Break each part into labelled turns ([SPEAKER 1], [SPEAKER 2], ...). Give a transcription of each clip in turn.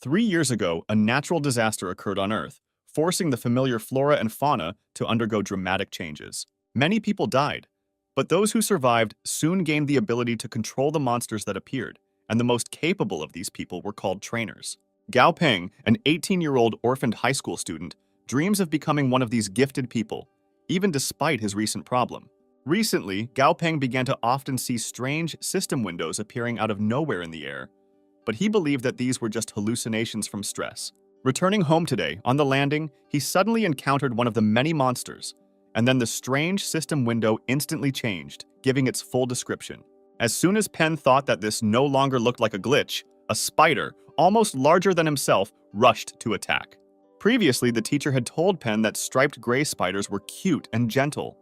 [SPEAKER 1] 3 years ago, a natural disaster occurred on Earth, forcing the familiar flora and fauna to undergo dramatic changes. Many people died, but those who survived soon gained the ability to control the monsters that appeared, and the most capable of these people were called trainers. Gao Peng, an 18-year-old orphaned high school student, dreams of becoming one of these gifted people, even despite his recent problem. Recently, Gao Peng began to often see strange system windows appearing out of nowhere in the air, but he believed that these were just hallucinations from stress. Returning home today, on the landing, he suddenly encountered one of the many monsters, and then the strange system window instantly changed, giving its full description. As soon as Pen thought that this no longer looked like a glitch, a spider, almost larger than himself, rushed to attack. Previously, the teacher had told Pen that striped gray spiders were cute and gentle,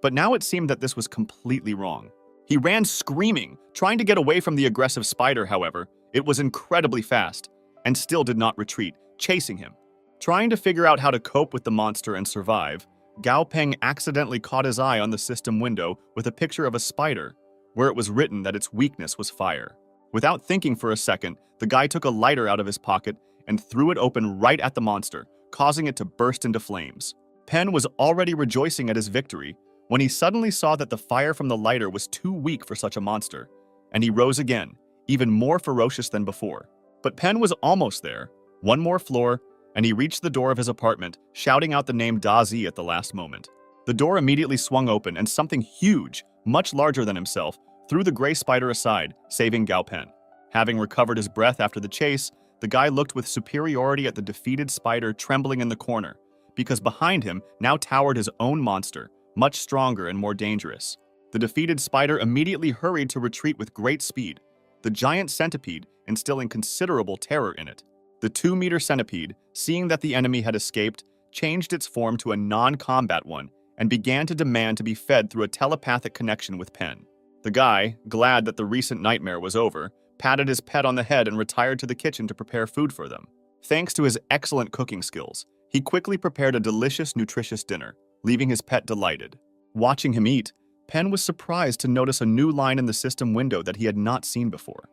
[SPEAKER 1] but now it seemed that this was completely wrong. He ran screaming, trying to get away from the aggressive spider. However, it was incredibly fast, and still did not retreat, chasing him. Trying to figure out how to cope with the monster and survive, Gao Peng accidentally caught his eye on the system window with a picture of a spider, where it was written that its weakness was fire. Without thinking for a second, the guy took a lighter out of his pocket and threw it open right at the monster, causing it to burst into flames. Pen was already rejoicing at his victory when he suddenly saw that the fire from the lighter was too weak for such a monster, and he rose again, even more ferocious than before. But Pen was almost there, one more floor, and he reached the door of his apartment, shouting out the name Dazi at the last moment. The door immediately swung open, and something huge, much larger than himself, threw the gray spider aside, saving Gao Pen. Having recovered his breath after the chase, the guy looked with superiority at the defeated spider trembling in the corner, because behind him now towered his own monster, much stronger and more dangerous. The defeated spider immediately hurried to retreat with great speed, the giant centipede instilling considerable terror in it. The 2-meter centipede, seeing that the enemy had escaped, changed its form to a non-combat one and began to demand to be fed through a telepathic connection with Pen. The guy, glad that the recent nightmare was over, patted his pet on the head and retired to the kitchen to prepare food for them. Thanks to his excellent cooking skills, he quickly prepared a delicious, nutritious dinner, leaving his pet delighted. Watching him eat, Pen was surprised to notice a new line in the system window that he had not seen before.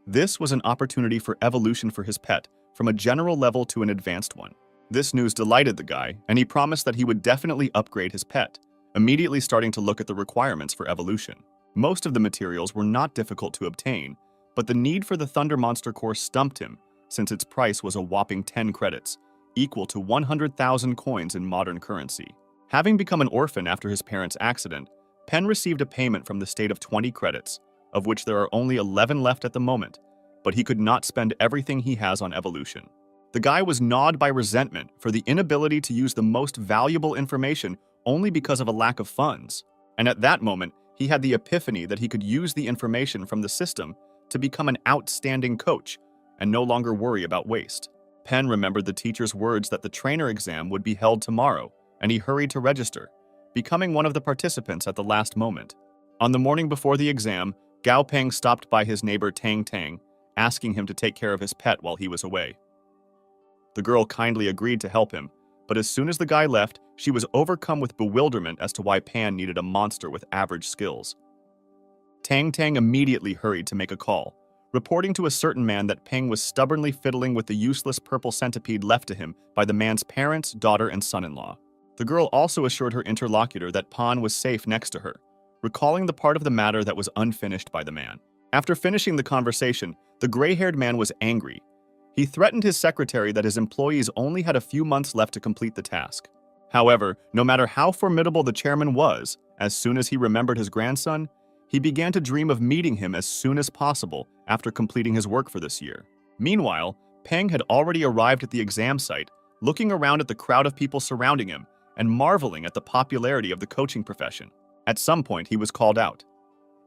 [SPEAKER 1] This was an opportunity for evolution for his pet, from a general level to an advanced one. This news delighted the guy, and he promised that he would definitely upgrade his pet, immediately starting to look at the requirements for evolution. Most of the materials were not difficult to obtain, but the need for the Thunder Monster Core stumped him, since its price was a whopping 10 credits, equal to 100,000 coins in modern currency. Having become an orphan after his parents' accident, Pen received a payment from the state of 20 credits, of which there are only 11 left at the moment, but he could not spend everything he has on evolution. The guy was gnawed by resentment for the inability to use the most valuable information only because of a lack of funds, and at that moment, he had the epiphany that he could use the information from the system to become an outstanding coach and no longer worry about waste. Pen remembered the teacher's words that the trainer exam would be held tomorrow, and he hurried to register, becoming one of the participants at the last moment. On the morning before the exam, Gao Peng stopped by his neighbor Tang Tang, asking him to take care of his pet while he was away. The girl kindly agreed to help him, but as soon as the guy left, she was overcome with bewilderment as to why Pan needed a monster with average skills. Tang Tang immediately hurried to make a call, reporting to a certain man that Peng was stubbornly fiddling with the useless purple centipede left to him by the man's parents, daughter, and son-in-law. The girl also assured her interlocutor that Pan was safe next to her, recalling the part of the matter that was unfinished by the man. After finishing the conversation, the gray-haired man was angry. He threatened his secretary that his employees only had a few months left to complete the task. However, no matter how formidable the chairman was, as soon as he remembered his grandson, he began to dream of meeting him as soon as possible after completing his work for this year. Meanwhile, Peng had already arrived at the exam site, looking around at the crowd of people surrounding him and marveling at the popularity of the coaching profession. At some point, he was called out.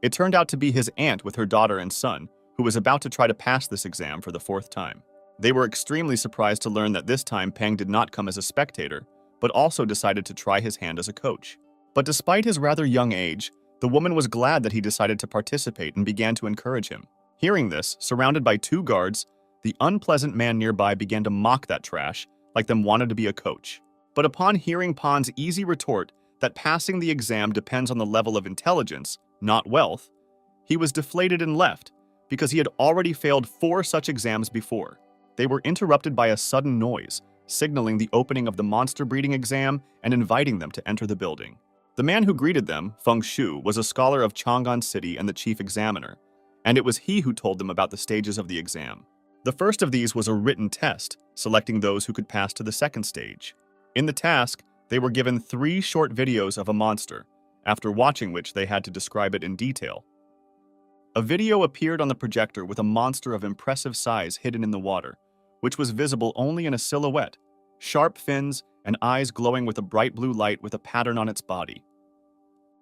[SPEAKER 1] It turned out to be his aunt with her daughter and son, who was about to try to pass this exam for the 4th time. They were extremely surprised to learn that this time Peng did not come as a spectator, but also decided to try his hand as a coach. But despite his rather young age, the woman was glad that he decided to participate and began to encourage him. Hearing this, surrounded by 2 guards, the unpleasant man nearby began to mock that trash like them wanted to be a coach. But upon hearing Pan's easy retort that passing the exam depends on the level of intelligence, not wealth, he was deflated and left, because he had already failed 4 such exams before. They were interrupted by a sudden noise, signaling the opening of the monster breeding exam and inviting them to enter the building. The man who greeted them, Feng Shu, was a scholar of Chang'an City and the chief examiner, and it was he who told them about the stages of the exam. The first of these was a written test, selecting those who could pass to the second stage. In the task, they were given 3 short videos of a monster, after watching which they had to describe it in detail. A video appeared on the projector with a monster of impressive size hidden in the water, which was visible only in a silhouette, sharp fins and eyes glowing with a bright blue light with a pattern on its body.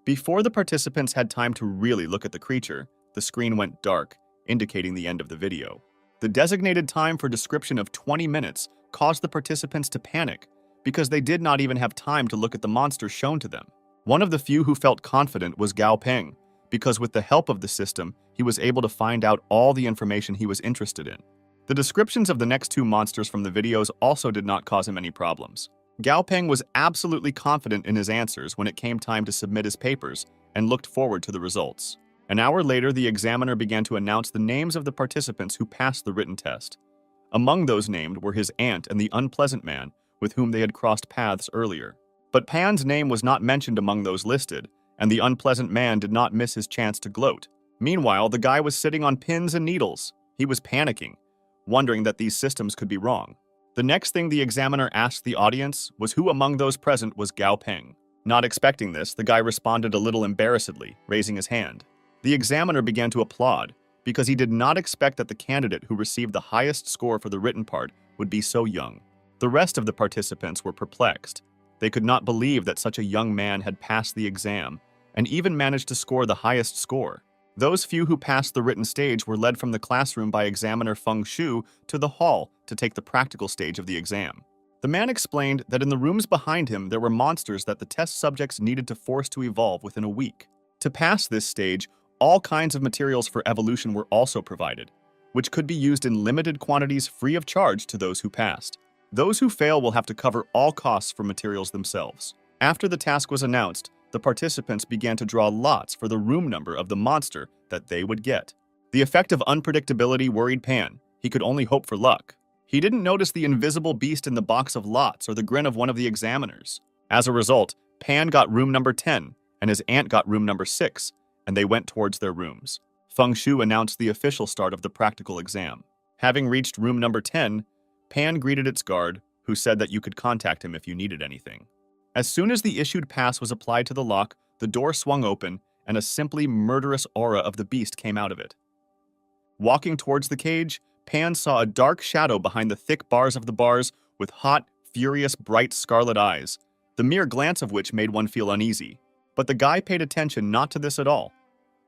[SPEAKER 1] Before the participants had time to really look at the creature, the screen went dark, indicating the end of the video. The designated time for description of 20 minutes caused the participants to panic because they did not even have time to look at the monster shown to them. One of the few who felt confident was Gao Peng, because with the help of the system, he was able to find out all the information he was interested in. The descriptions of the next 2 monsters from the videos also did not cause him any problems. Gao Peng was absolutely confident in his answers when it came time to submit his papers and looked forward to the results. An hour later, the examiner began to announce the names of the participants who passed the written test. Among those named were his aunt and the unpleasant man with whom they had crossed paths earlier. But Pan's name was not mentioned among those listed, and the unpleasant man did not miss his chance to gloat. Meanwhile, the guy was sitting on pins and needles. He was panicking, wondering that these systems could be wrong. The next thing the examiner asked the audience was who among those present was Gao Peng. Not expecting this, the guy responded a little embarrassedly, raising his hand. The examiner began to applaud, because he did not expect that the candidate who received the highest score for the written part would be so young. The rest of the participants were perplexed. They could not believe that such a young man had passed the exam, and even managed to score the highest score. Those few who passed the written stage were led from the classroom by examiner Feng Shu to the hall to take the practical stage of the exam. The man explained that in the rooms behind him there were monsters that the test subjects needed to force to evolve within a week. To pass this stage, all kinds of materials for evolution were also provided, which could be used in limited quantities free of charge to those who passed. Those who fail will have to cover all costs for materials themselves. After the task was announced, the participants began to draw lots for the room number of the monster that they would get. The effect of unpredictability worried Pan. He could only hope for luck. He didn't notice the invisible beast in the box of lots or the grin of one of the examiners. As a result, Pan got room number 10, and his aunt got room number 6, and they went towards their rooms. Feng Shu announced the official start of the practical exam. Having reached room number 10, Pan greeted its guard, who said that you could contact him if you needed anything. As soon as the issued pass was applied to the lock, the door swung open, and a simply murderous aura of the beast came out of it. Walking towards the cage, Pan saw a dark shadow behind the thick bars of the bars with hot, furious, bright scarlet eyes, the mere glance of which made one feel uneasy. But the guy paid attention not to this at all,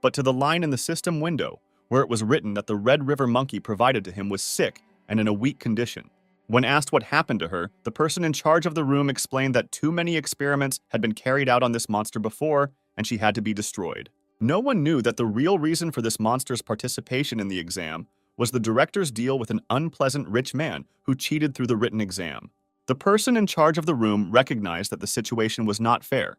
[SPEAKER 1] but to the line in the system window, where it was written that the Red River monkey provided to him was sick and in a weak condition. When asked what happened to her, the person in charge of the room explained that too many experiments had been carried out on this monster before, and she had to be destroyed. No one knew that the real reason for this monster's participation in the exam was the director's deal with an unpleasant rich man who cheated through the written exam. The person in charge of the room recognized that the situation was not fair,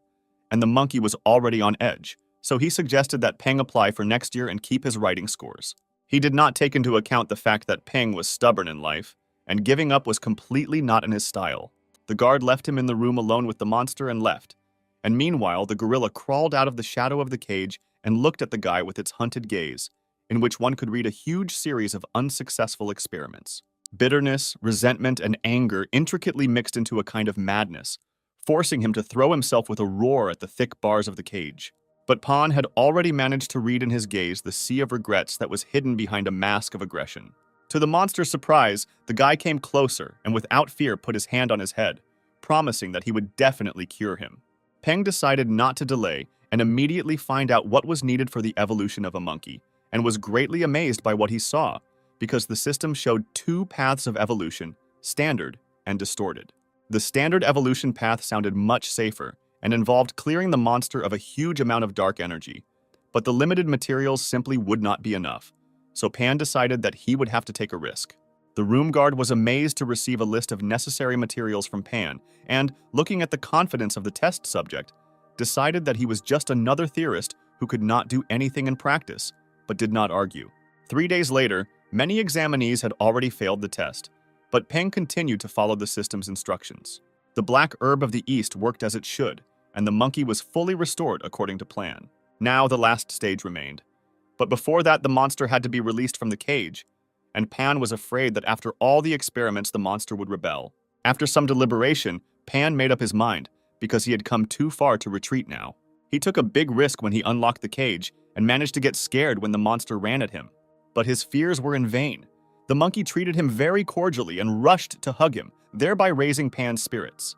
[SPEAKER 1] and the monkey was already on edge, so he suggested that Peng apply for next year and keep his writing scores. He did not take into account the fact that Peng was stubborn in life, and giving up was completely not in his style. The guard left him in the room alone with the monster and left, and meanwhile the gorilla crawled out of the shadow of the cage and looked at the guy with its hunted gaze, in which one could read a huge series of unsuccessful experiments. Bitterness, resentment, and anger intricately mixed into a kind of madness, forcing him to throw himself with a roar at the thick bars of the cage. But Pan had already managed to read in his gaze the sea of regrets that was hidden behind a mask of aggression. To the monster's surprise, the guy came closer and without fear put his hand on his head, promising that he would definitely cure him. Peng decided not to delay and immediately find out what was needed for the evolution of a monkey, and was greatly amazed by what he saw, because the system showed 2 paths of evolution, standard and distorted. The standard evolution path sounded much safer and involved clearing the monster of a huge amount of dark energy, but the limited materials simply would not be enough, so Pan decided that he would have to take a risk. The room guard was amazed to receive a list of necessary materials from Pan and, looking at the confidence of the test subject, decided that he was just another theorist who could not do anything in practice, but did not argue. 3 days later, many examinees had already failed the test, But Peng continued to follow the system's instructions. The black herb of the east worked as it should, and the monkey was fully restored according to plan. Now the last stage remained. But before that, the monster had to be released from the cage, and Pan was afraid that after all the experiments, the monster would rebel. After some deliberation, Pan made up his mind, because he had come too far to retreat now. He took a big risk when he unlocked the cage and managed to get scared when the monster ran at him. But his fears were in vain. The monkey treated him very cordially and rushed to hug him, thereby raising Pan's spirits.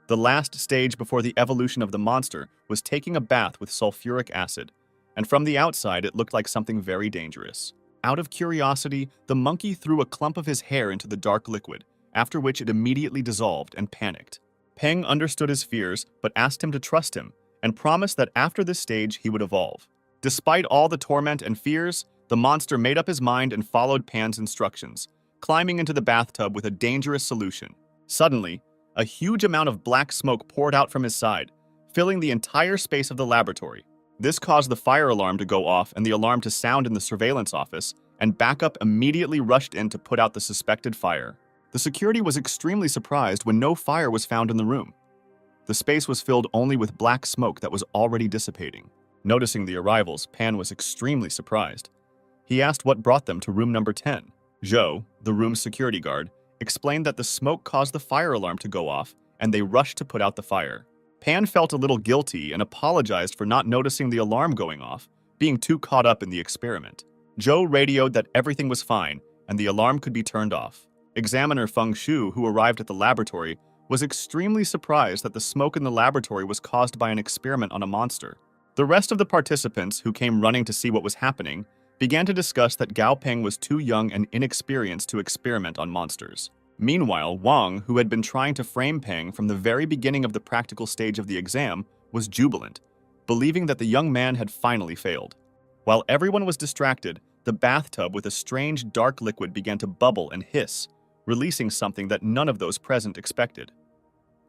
[SPEAKER 1] The last stage before the evolution of the monster was taking a bath with sulfuric acid, and from the outside it looked like something very dangerous. Out of curiosity, the monkey threw a clump of his hair into the dark liquid, after which it immediately dissolved and panicked. Peng understood his fears, but asked him to trust him, and promised that after this stage he would evolve. Despite all the torment and fears, the monster made up his mind and followed Pan's instructions, climbing into the bathtub with a dangerous solution. Suddenly, a huge amount of black smoke poured out from his side, filling the entire space of the laboratory. This caused the fire alarm to go off and the alarm to sound in the surveillance office, and backup immediately rushed in to put out the suspected fire. The security was extremely surprised when no fire was found in the room. The space was filled only with black smoke that was already dissipating. Noticing the arrivals, Pan was extremely surprised. He asked what brought them to room number 10. Zhou, the room's security guard, explained that the smoke caused the fire alarm to go off, and they rushed to put out the fire. Pan felt a little guilty and apologized for not noticing the alarm going off, being too caught up in the experiment. Zhou radioed that everything was fine, and the alarm could be turned off. Examiner Feng Shu, who arrived at the laboratory, was extremely surprised that the smoke in the laboratory was caused by an experiment on a monster. The rest of the participants, who came running to see what was happening, began to discuss that Gao Peng was too young and inexperienced to experiment on monsters. Meanwhile, Wang, who had been trying to frame Peng from the very beginning of the practical stage of the exam, was jubilant, believing that the young man had finally failed. While everyone was distracted, the bathtub with a strange dark liquid began to bubble and hiss, releasing something that none of those present expected.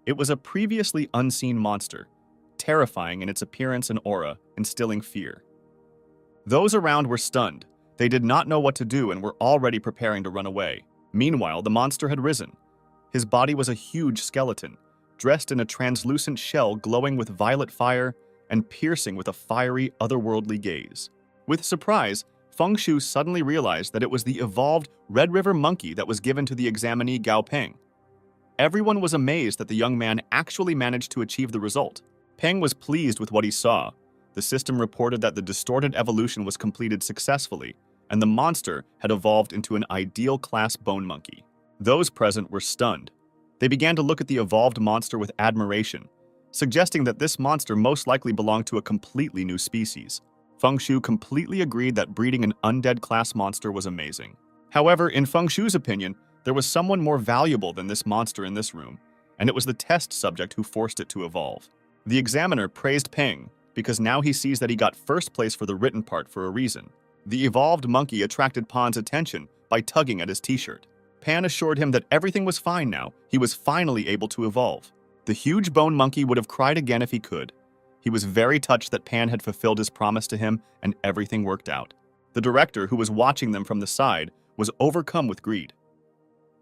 [SPEAKER 1] It was a previously unseen monster, terrifying in its appearance and aura, instilling fear. Those around were stunned. They did not know what to do and were already preparing to run away. Meanwhile, the monster had risen. His body was a huge skeleton, dressed in a translucent shell glowing with violet fire and piercing with a fiery, otherworldly gaze. With surprise, Feng Shu suddenly realized that it was the evolved Red River monkey that was given to the examinee Gao Peng. Everyone was amazed that the young man actually managed to achieve the result. Peng was pleased with what he saw. The system reported that the distorted evolution was completed successfully, and the monster had evolved into an ideal class bone monkey. Those present were stunned. They began to look at the evolved monster with admiration, suggesting that this monster most likely belonged to a completely new species. Feng Shu completely agreed that breeding an undead class monster was amazing. However, in Feng Shu's opinion, there was someone more valuable than this monster in this room, and it was the test subject who forced it to evolve. The examiner praised Peng because now he sees that he got first place for the written part for a reason. The evolved monkey attracted Pan's attention by tugging at his t-shirt. Pan assured him that everything was fine now. He was finally able to evolve. The huge bone monkey would have cried again if he could. He was very touched that Pan had fulfilled his promise to him and everything worked out. The director, who was watching them from the side, was overcome with greed.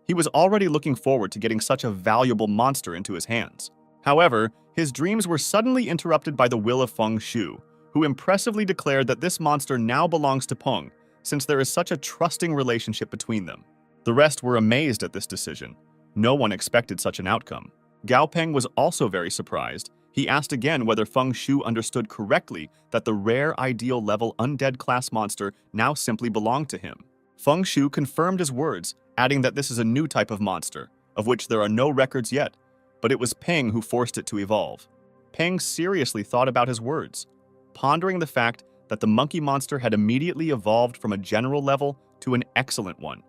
[SPEAKER 1] He was already looking forward to getting such a valuable monster into his hands. However, his dreams were suddenly interrupted by the will of Feng Shu, who impressively declared that this monster now belongs to Peng, since there is such a trusting relationship between them. The rest were amazed at this decision. No one expected such an outcome. Gao Peng was also very surprised. He asked again whether Feng Shu understood correctly that the rare ideal level undead class monster now simply belonged to him. Feng Shu confirmed his words, adding that this is a new type of monster, of which there are no records yet, but it was Peng who forced it to evolve. Peng seriously thought about his words, pondering the fact that the monkey monster had immediately evolved from a general level to an excellent one,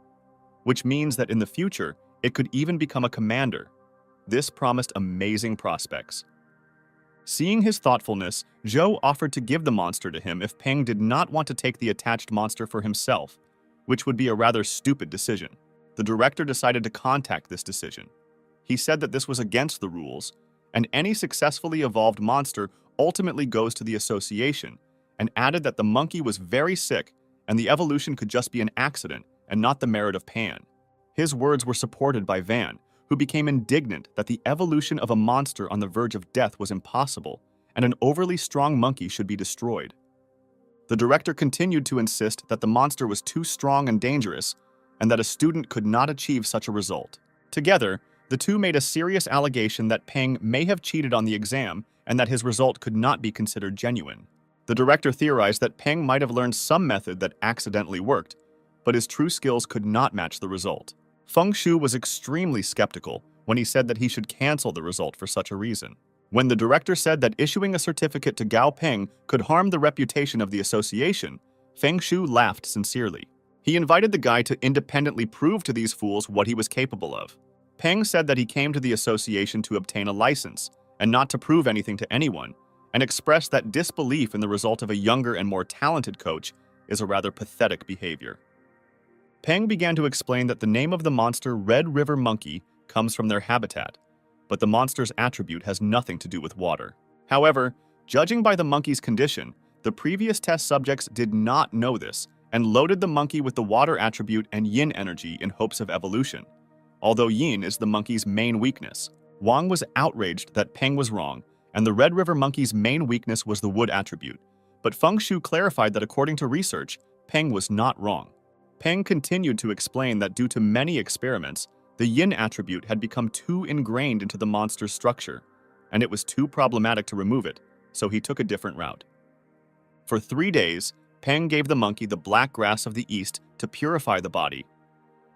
[SPEAKER 1] which means that in the future, it could even become a commander. This promised amazing prospects. Seeing his thoughtfulness, Zhou offered to give the monster to him if Peng did not want to take the attached monster for himself, which would be a rather stupid decision. The director decided to contact this decision. He said that this was against the rules, and any successfully evolved monster ultimately goes to the association, and added that the monkey was very sick and the evolution could just be an accident and not the merit of Pan. His words were supported by Van, who became indignant that the evolution of a monster on the verge of death was impossible, and an overly strong monkey should be destroyed. The director continued to insist that the monster was too strong and dangerous, and that a student could not achieve such a result. Together, the two made a serious allegation that Peng may have cheated on the exam and that his result could not be considered genuine. The director theorized that Peng might have learned some method that accidentally worked, but his true skills could not match the result. Feng Shu was extremely skeptical when he said that he should cancel the result for such a reason. When the director said that issuing a certificate to Gao Peng could harm the reputation of the association, Feng Shu laughed sincerely. He invited the guy to independently prove to these fools what he was capable of. Peng said that he came to the association to obtain a license and not to prove anything to anyone, and expressed that disbelief in the result of a younger and more talented coach is a rather pathetic behavior. Peng began to explain that the name of the monster Red River Monkey comes from their habitat, but the monster's attribute has nothing to do with water. However, judging by the monkey's condition, the previous test subjects did not know this and loaded the monkey with the water attribute and yin energy in hopes of evolution. Although yin is the monkey's main weakness, Wang was outraged that Peng was wrong, and the Red River Monkey's main weakness was the wood attribute. But Feng Shu clarified that according to research, Peng was not wrong. Peng continued to explain that due to many experiments, the yin attribute had become too ingrained into the monster's structure, and it was too problematic to remove it, so he took a different route. For 3 days, Peng gave the monkey the black grass of the east to purify the body,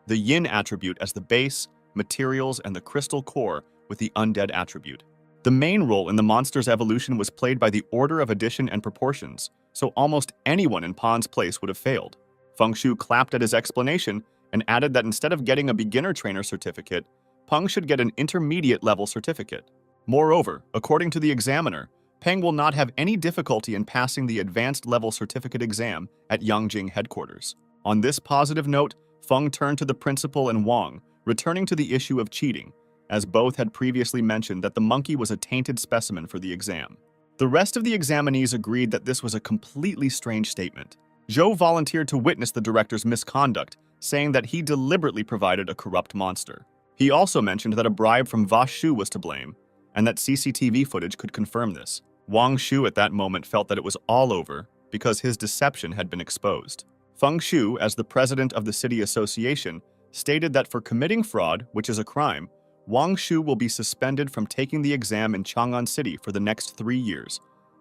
[SPEAKER 1] the yin attribute as the base, materials, and the crystal core with the undead attribute. The main role in the monster's evolution was played by the order of addition and proportions, so almost anyone in Pan's place would have failed. Feng Shu clapped at his explanation and added that instead of getting a beginner trainer certificate, Peng should get an intermediate level certificate. Moreover, according to the examiner, Peng will not have any difficulty in passing the advanced level certificate exam at Yangjing headquarters. On this positive note, Feng turned to the principal and Wang, returning to the issue of cheating, as both had previously mentioned that the monkey was a tainted specimen for the exam. The rest of the examinees agreed that this was a completely strange statement. Zhou volunteered to witness the director's misconduct, saying that he deliberately provided a corrupt monster. He also mentioned that a bribe from Va Shu was to blame, and that CCTV footage could confirm this. Wang Shu at that moment felt that it was all over because his deception had been exposed. Feng Shu, as the president of the city association, stated that for committing fraud, which is a crime, Wang Shu will be suspended from taking the exam in Chang'an City for the next 3 years,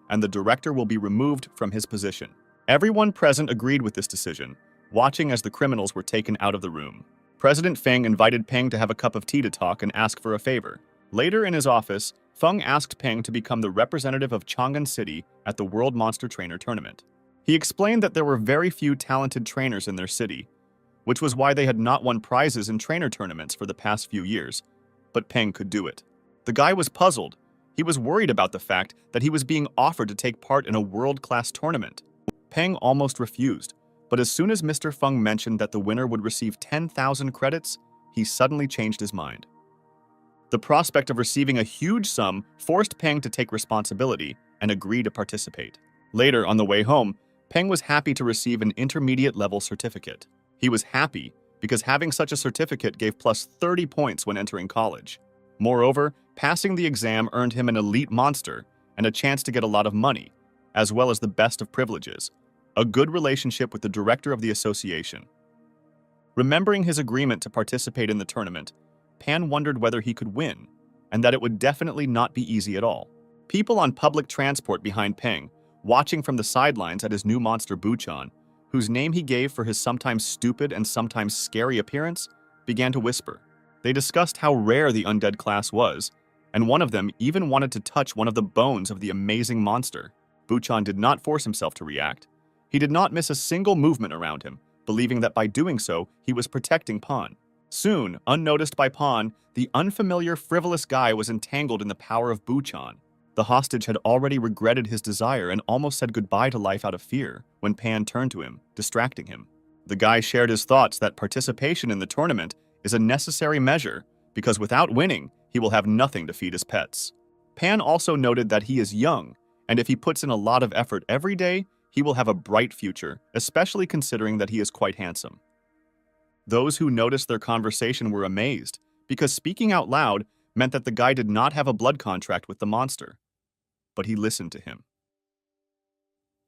[SPEAKER 1] and the director will be removed from his position. Everyone present agreed with this decision, watching as the criminals were taken out of the room. President Feng invited Peng to have a cup of tea to talk and ask for a favor. Later in his office, Feng asked Peng to become the representative of Chang'an City at the World Monster Trainer Tournament. He explained that there were very few talented trainers in their city, which was why they had not won prizes in trainer tournaments for the past few years, but Peng could do it. The guy was puzzled. He was worried about the fact that he was being offered to take part in a world-class tournament. Peng almost refused, but as soon as Mr. Feng mentioned that the winner would receive 10,000 credits, he suddenly changed his mind. The prospect of receiving a huge sum forced Peng to take responsibility and agree to participate. Later, on the way home, Peng was happy to receive an intermediate-level certificate. He was happy because having such a certificate gave plus 30 points when entering college. Moreover, passing the exam earned him an elite monster and a chance to get a lot of money, as well as the best of privileges, a good relationship with the director of the association. Remembering his agreement to participate in the tournament, Pan wondered whether he could win, and that it would definitely not be easy at all. People on public transport behind Peng, watching from the sidelines at his new monster Buchan, whose name he gave for his sometimes stupid and sometimes scary appearance, began to whisper. They discussed how rare the undead class was, and one of them even wanted to touch one of the bones of the amazing monster. Buchan did not force himself to react. He did not miss a single movement around him, believing that by doing so, he was protecting Pan. Soon, unnoticed by Pan, the unfamiliar, frivolous guy was entangled in the power of Buchan. The hostage had already regretted his desire and almost said goodbye to life out of fear when Pan turned to him, distracting him. The guy shared his thoughts that participation in the tournament is a necessary measure because without winning, he will have nothing to feed his pets. Pan also noted that he is young, and if he puts in a lot of effort every day, he will have a bright future, especially considering that he is quite handsome. Those who noticed their conversation were amazed, because speaking out loud meant that the guy did not have a blood contract with the monster. But he listened to him.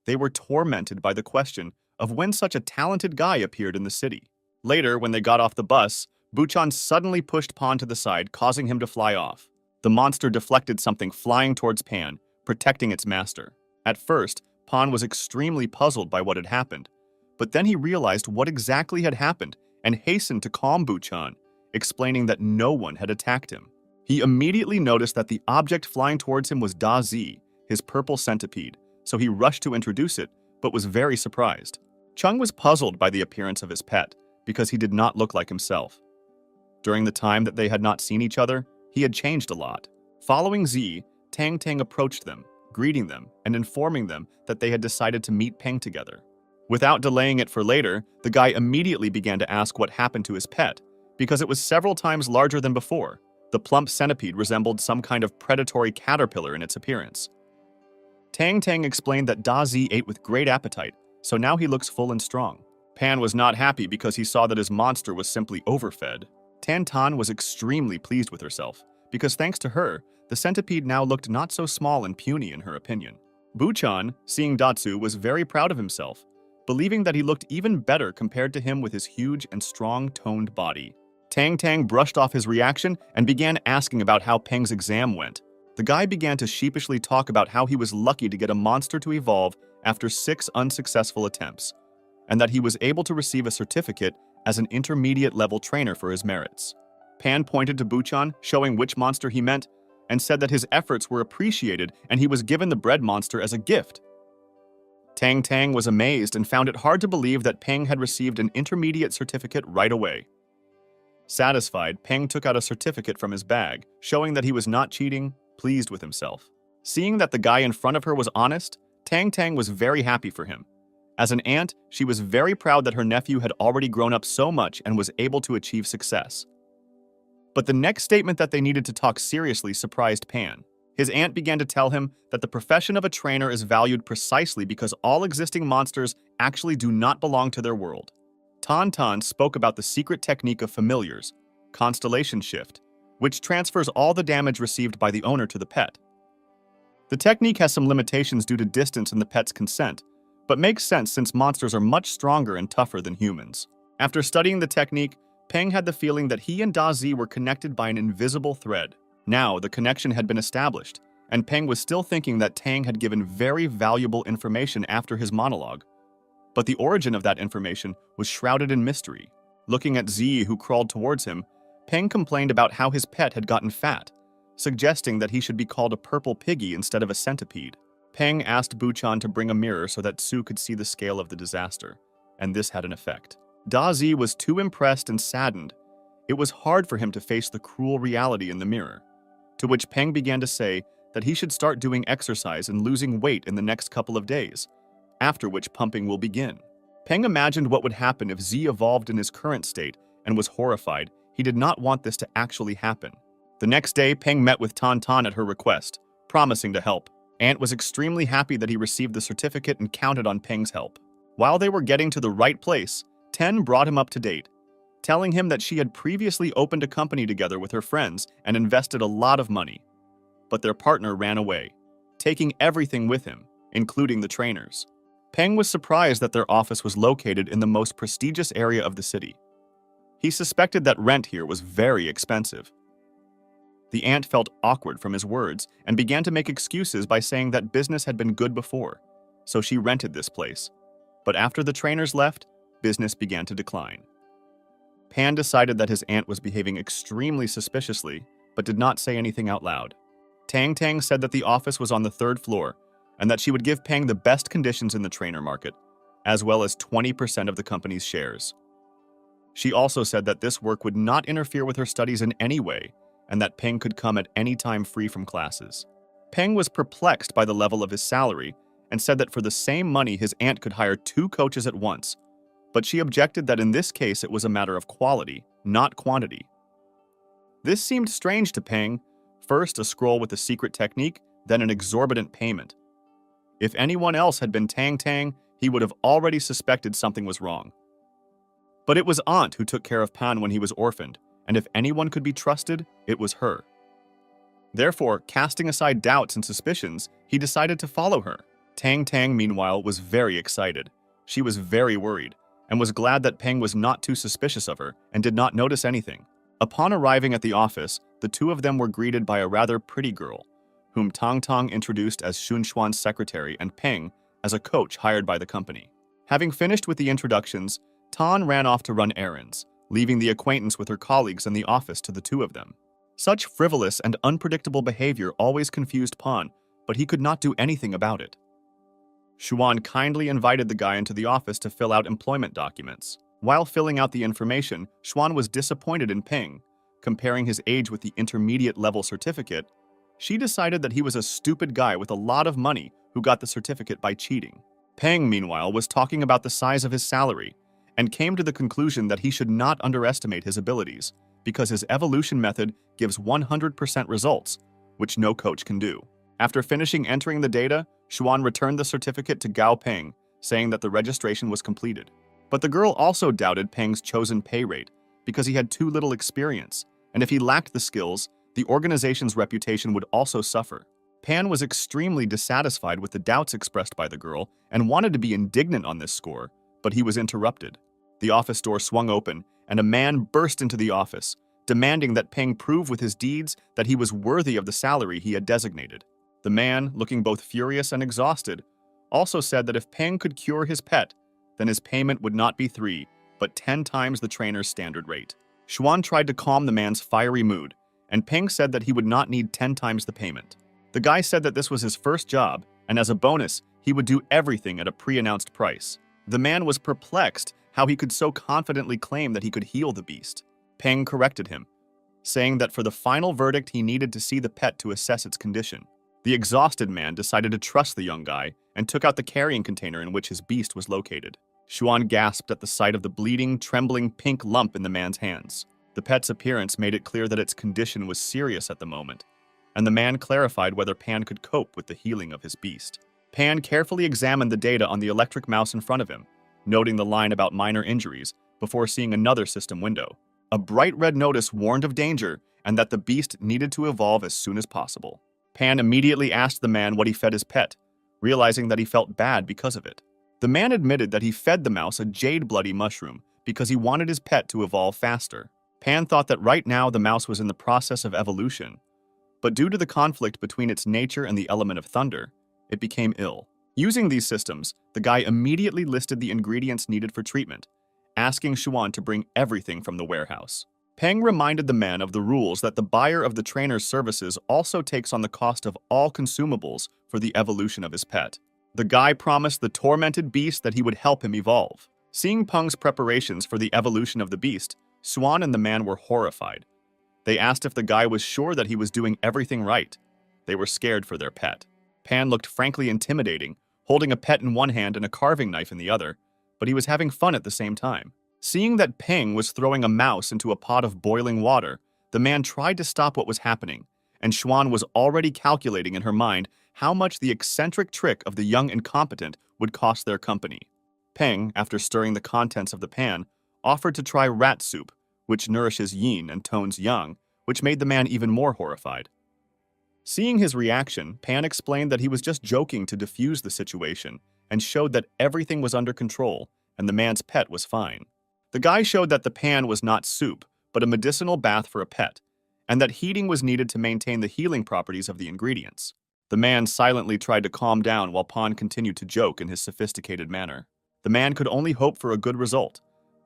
[SPEAKER 1] They were tormented by the question of when such a talented guy appeared in the city. Later, when they got off the bus, Buchan suddenly pushed Pan to the side, causing him to fly off. The monster deflected something flying towards Pan, protecting its master. At first, Pan was extremely puzzled by what had happened, but then he realized what exactly had happened and hastened to calm Buchan, explaining that no one had attacked him. He immediately noticed that the object flying towards him was Da Zi, his purple centipede, so he rushed to introduce it, but was very surprised. Chung was puzzled by the appearance of his pet, because he did not look like himself. During the time that they had not seen each other, he had changed a lot. Following Zi, Tang Tang approached them, greeting them and informing them that they had decided to meet Peng together. Without delaying it for later, the guy immediately began to ask what happened to his pet, because it was several times larger than before. The plump centipede resembled some kind of predatory caterpillar in its appearance. Tang Tang explained that Da Zi ate with great appetite, so now he looks full and strong. Pan was not happy because he saw that his monster was simply overfed. Tan Tan was extremely pleased with herself, because thanks to her, the centipede now looked not so small and puny in her opinion. Buchan, seeing Datsu, was very proud of himself, believing that he looked even better compared to him with his huge and strong toned body. Tang Tang brushed off his reaction and began asking about how Peng's exam went. The guy began to sheepishly talk about how he was lucky to get a monster to evolve after 6 unsuccessful attempts, and that he was able to receive a certificate as an intermediate-level trainer for his merits. Pan pointed to Buchan, showing which monster he meant, and said that his efforts were appreciated and he was given the bread monster as a gift. Tang Tang was amazed and found it hard to believe that Peng had received an intermediate certificate right away. Satisfied, Peng took out a certificate from his bag, showing that he was not cheating, pleased with himself. Seeing that the guy in front of her was honest, Tang Tang was very happy for him. As an aunt, she was very proud that her nephew had already grown up so much and was able to achieve success. But the next statement that they needed to talk seriously surprised Pan. His aunt began to tell him that the profession of a trainer is valued precisely because all existing monsters actually do not belong to their world. Tan Tan spoke about the secret technique of familiars, constellation shift, which transfers all the damage received by the owner to the pet. The technique has some limitations due to distance and the pet's consent, but makes sense since monsters are much stronger and tougher than humans. After studying the technique, Peng had the feeling that he and Da Zi were connected by an invisible thread. Now, the connection had been established, and Peng was still thinking that Tang had given very valuable information after his monologue. But the origin of that information was shrouded in mystery. Looking at Zi, who crawled towards him, Peng complained about how his pet had gotten fat, suggesting that he should be called a purple piggy instead of a centipede. Peng asked Buchan to bring a mirror so that Su could see the scale of the disaster, and this had an effect. Da Zi was too impressed and saddened. It was hard for him to face the cruel reality in the mirror, to which Peng began to say that he should start doing exercise and losing weight in the next couple of days, after which pumping will begin. Peng imagined what would happen if Zi evolved in his current state and was horrified. He did not want this to actually happen. The next day, Peng met with Tan Tan at her request, promising to help. Ant was extremely happy that he received the certificate and counted on Peng's help. While they were getting to the right place, Ten brought him up to date, telling him that she had previously opened a company together with her friends and invested a lot of money. But their partner ran away, taking everything with him, including the trainers. Peng was surprised that their office was located in the most prestigious area of the city. He suspected that rent here was very expensive. The aunt felt awkward from his words and began to make excuses by saying that business had been good before, so she rented this place. But after the trainers left, business began to decline. Pan decided that his aunt was behaving extremely suspiciously, but did not say anything out loud. Tang Tang said that the office was on the 3rd floor and that she would give Peng the best conditions in the trainer market, as well as 20% of the company's shares. She also said that this work would not interfere with her studies in any way and that Peng could come at any time free from classes. Peng was perplexed by the level of his salary and said that for the same money his aunt could hire 2 coaches at once, but she objected that in this case it was a matter of quality, not quantity. This seemed strange to Peng, first a scroll with a secret technique, then an exorbitant payment. If anyone else had been Tang Tang, he would have already suspected something was wrong. But it was Aunt who took care of Pan when he was orphaned, and if anyone could be trusted, it was her. Therefore, casting aside doubts and suspicions, he decided to follow her. Tang Tang, meanwhile, was very excited. She was very worried, and was glad that Peng was not too suspicious of her and did not notice anything. Upon arriving at the office, the two of them were greeted by a rather pretty girl, whom Tang Tang introduced as Xun Xuan's secretary and Peng as a coach hired by the company. Having finished with the introductions, Tan ran off to run errands, leaving the acquaintance with her colleagues in the office to the two of them. Such frivolous and unpredictable behavior always confused Pan, but he could not do anything about it. Xuan kindly invited the guy into the office to fill out employment documents. While filling out the information, Xuan was disappointed in Peng. Comparing his age with the intermediate level certificate, she decided that he was a stupid guy with a lot of money who got the certificate by cheating. Peng, meanwhile, was talking about the size of his salary and came to the conclusion that he should not underestimate his abilities because his evolution method gives 100% results, which no coach can do. After finishing entering the data, Xuan returned the certificate to Gao Peng, saying that the registration was completed. But the girl also doubted Peng's chosen pay rate because he had too little experience, and if he lacked the skills, the organization's reputation would also suffer. Pan was extremely dissatisfied with the doubts expressed by the girl and wanted to be indignant on this score, but he was interrupted. The office door swung open, and a man burst into the office, demanding that Peng prove with his deeds that he was worthy of the salary he had designated. The man, looking both furious and exhausted, also said that if Peng could cure his pet, then his payment would not be 3, but 10 times the trainer's standard rate. Xuan tried to calm the man's fiery mood, and Peng said that he would not need 10 times the payment. The guy said that this was his first job, and as a bonus, he would do everything at a pre-announced price. The man was perplexed how he could so confidently claim that he could heal the beast. Peng corrected him, saying that for the final verdict he needed to see the pet to assess its condition. The exhausted man decided to trust the young guy and took out the carrying container in which his beast was located. Xuan gasped at the sight of the bleeding, trembling pink lump in the man's hands. The pet's appearance made it clear that its condition was serious at the moment, and the man clarified whether Pan could cope with the healing of his beast. Pan carefully examined the data on the electric mouse in front of him, noting the line about minor injuries before seeing another system window. A bright red notice warned of danger and that the beast needed to evolve as soon as possible. Pan immediately asked the man what he fed his pet, realizing that he felt bad because of it. The man admitted that he fed the mouse a jade bloody mushroom because he wanted his pet to evolve faster. Pan thought that right now the mouse was in the process of evolution, but due to the conflict between its nature and the element of thunder, it became ill. Using these systems, the guy immediately listed the ingredients needed for treatment, asking Xuan to bring everything from the warehouse. Peng reminded the man of the rules that the buyer of the trainer's services also takes on the cost of all consumables for the evolution of his pet. The guy promised the tormented beast that he would help him evolve. Seeing Peng's preparations for the evolution of the beast, Xuan and the man were horrified. They asked if the guy was sure that he was doing everything right. They were scared for their pet. Pan looked frankly intimidating, holding a pet in one hand and a carving knife in the other, but he was having fun at the same time. Seeing that Peng was throwing a mouse into a pot of boiling water, the man tried to stop what was happening, and Xuan was already calculating in her mind how much the eccentric trick of the young incompetent would cost their company. Peng, after stirring the contents of the pan, offered to try rat soup, which nourishes yin and tones yang, which made the man even more horrified. Seeing his reaction, Pan explained that he was just joking to defuse the situation and showed that everything was under control and the man's pet was fine. The guy showed that the pan was not soup, but a medicinal bath for a pet, and that heating was needed to maintain the healing properties of the ingredients. The man silently tried to calm down while Pan continued to joke in his sophisticated manner. The man could only hope for a good result,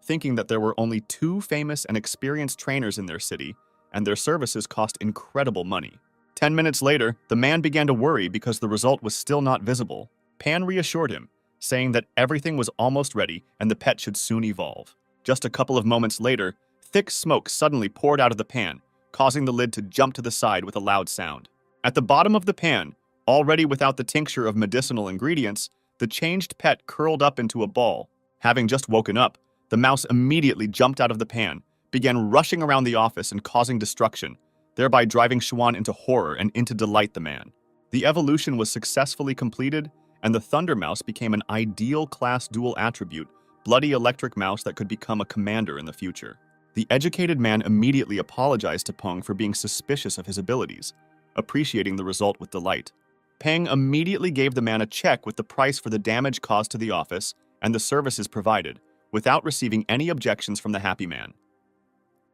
[SPEAKER 1] thinking that there were only 2 famous and experienced trainers in their city, and their services cost incredible money. 10 minutes later, the man began to worry because the result was still not visible. Pan reassured him, saying that everything was almost ready and the pet should soon evolve. Just a couple of moments later, thick smoke suddenly poured out of the pan, causing the lid to jump to the side with a loud sound. At the bottom of the pan, already without the tincture of medicinal ingredients, the changed pet curled up into a ball. Having just woken up, the mouse immediately jumped out of the pan, began rushing around the office and causing destruction, thereby driving Xuan into horror and into delight the man. The evolution was successfully completed, and the Thunder Mouse became an ideal class dual attribute bloody electric mouse that could become a commander in the future. The educated man immediately apologized to Peng for being suspicious of his abilities, appreciating the result with delight. Peng immediately gave the man a check with the price for the damage caused to the office and the services provided, without receiving any objections from the happy man.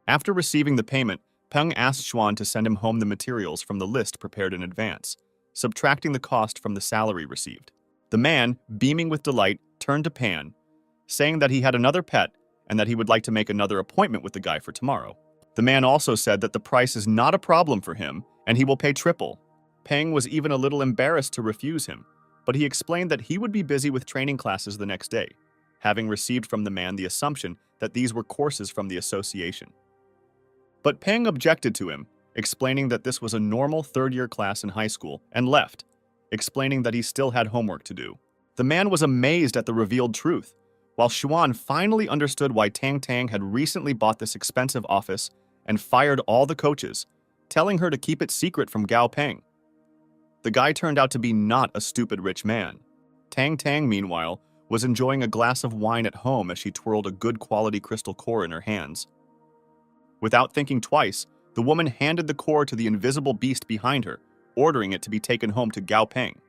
[SPEAKER 1] After receiving the payment, Peng asked Xuan to send him home the materials from the list prepared in advance, subtracting the cost from the salary received. The man, beaming with delight, turned to Pan, saying that he had another pet and that he would like to make another appointment with the guy for tomorrow. The man also said that the price is not a problem for him and he will pay triple. Peng was even a little embarrassed to refuse him, but he explained that he would be busy with training classes the next day, having received from the man the assumption that these were courses from the association. But Peng objected to him, explaining that this was a normal third-year class in high school, and left, explaining that he still had homework to do. The man was amazed at the revealed truth, while Xuan finally understood why Tang Tang had recently bought this expensive office and fired all the coaches, telling her to keep it secret from Gao Peng. The guy turned out to be not a stupid rich man. Tang Tang, meanwhile, was enjoying a glass of wine at home as she twirled a good quality crystal core in her hands. Without thinking twice, the woman handed the core to the invisible beast behind her, ordering it to be taken home to Gao Peng.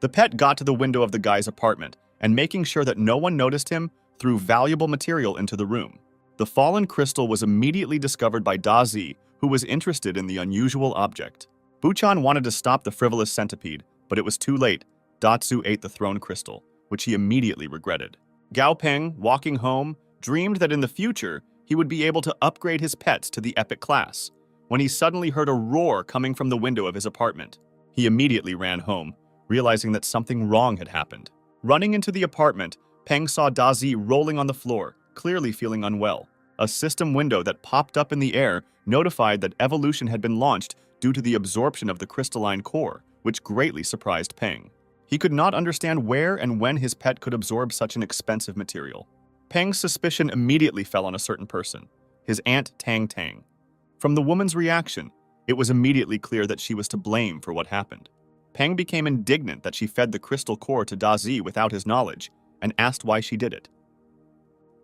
[SPEAKER 1] The pet got to the window of the guy's apartment, and making sure that no one noticed him, threw valuable material into the room. The fallen crystal was immediately discovered by Da Zi, who was interested in the unusual object. Buchan wanted to stop the frivolous centipede, but it was too late. Datsu ate the thrown crystal, which he immediately regretted. Gao Peng, walking home, dreamed that in the future he would be able to upgrade his pets to the epic class, when he suddenly heard a roar coming from the window of his apartment. He immediately ran home, realizing that something wrong had happened. Running into the apartment, Peng saw Da Zi rolling on the floor, clearly feeling unwell. A system window that popped up in the air notified that evolution had been launched due to the absorption of the crystalline core, which greatly surprised Peng. He could not understand where and when his pet could absorb such an expensive material. Peng's suspicion immediately fell on a certain person, his aunt Tang Tang. From the woman's reaction, it was immediately clear that she was to blame for what happened. Peng became indignant that she fed the crystal core to Da Zi without his knowledge, and asked why she did it.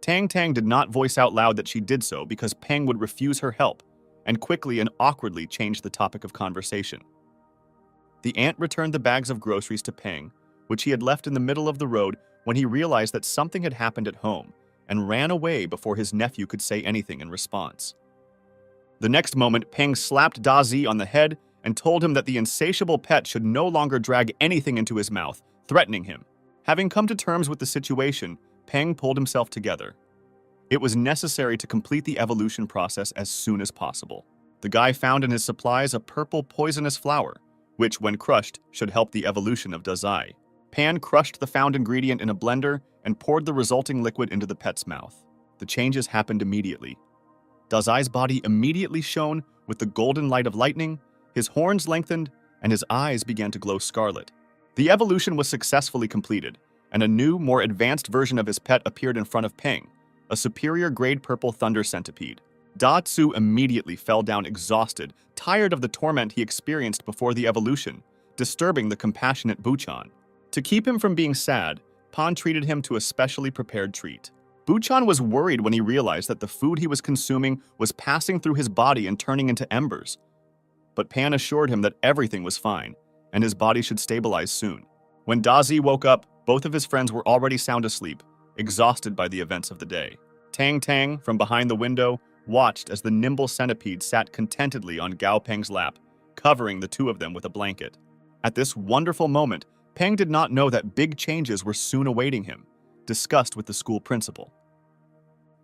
[SPEAKER 1] Tang Tang did not voice out loud that she did so because Peng would refuse her help, and quickly and awkwardly changed the topic of conversation. The aunt returned the bags of groceries to Peng, which he had left in the middle of the road when he realized that something had happened at home, and ran away before his nephew could say anything in response. The next moment, Peng slapped Da Zi on the head and told him that the insatiable pet should no longer drag anything into his mouth, threatening him. Having come to terms with the situation, Peng pulled himself together. It was necessary to complete the evolution process as soon as possible. The guy found in his supplies a purple poisonous flower, which, when crushed, should help the evolution of Dazai. Pan crushed the found ingredient in a blender and poured the resulting liquid into the pet's mouth. The changes happened immediately. Dazai's body immediately shone with the golden light of lightning, his horns lengthened, and his eyes began to glow scarlet. The evolution was successfully completed, and a new, more advanced version of his pet appeared in front of Peng, a superior grade purple thunder centipede. Da Tzu immediately fell down exhausted, tired of the torment he experienced before the evolution, disturbing the compassionate Buchan. To keep him from being sad, Pan treated him to a specially prepared treat. Buchan was worried when he realized that the food he was consuming was passing through his body and turning into embers. But Pan assured him that everything was fine, and his body should stabilize soon. When Dazi woke up, both of his friends were already sound asleep, exhausted by the events of the day. Tang Tang, from behind the window, watched as the nimble centipede sat contentedly on Gao Peng's lap, covering the two of them with a blanket. At this wonderful moment, Peng did not know that big changes were soon awaiting him, discussed with the school principal.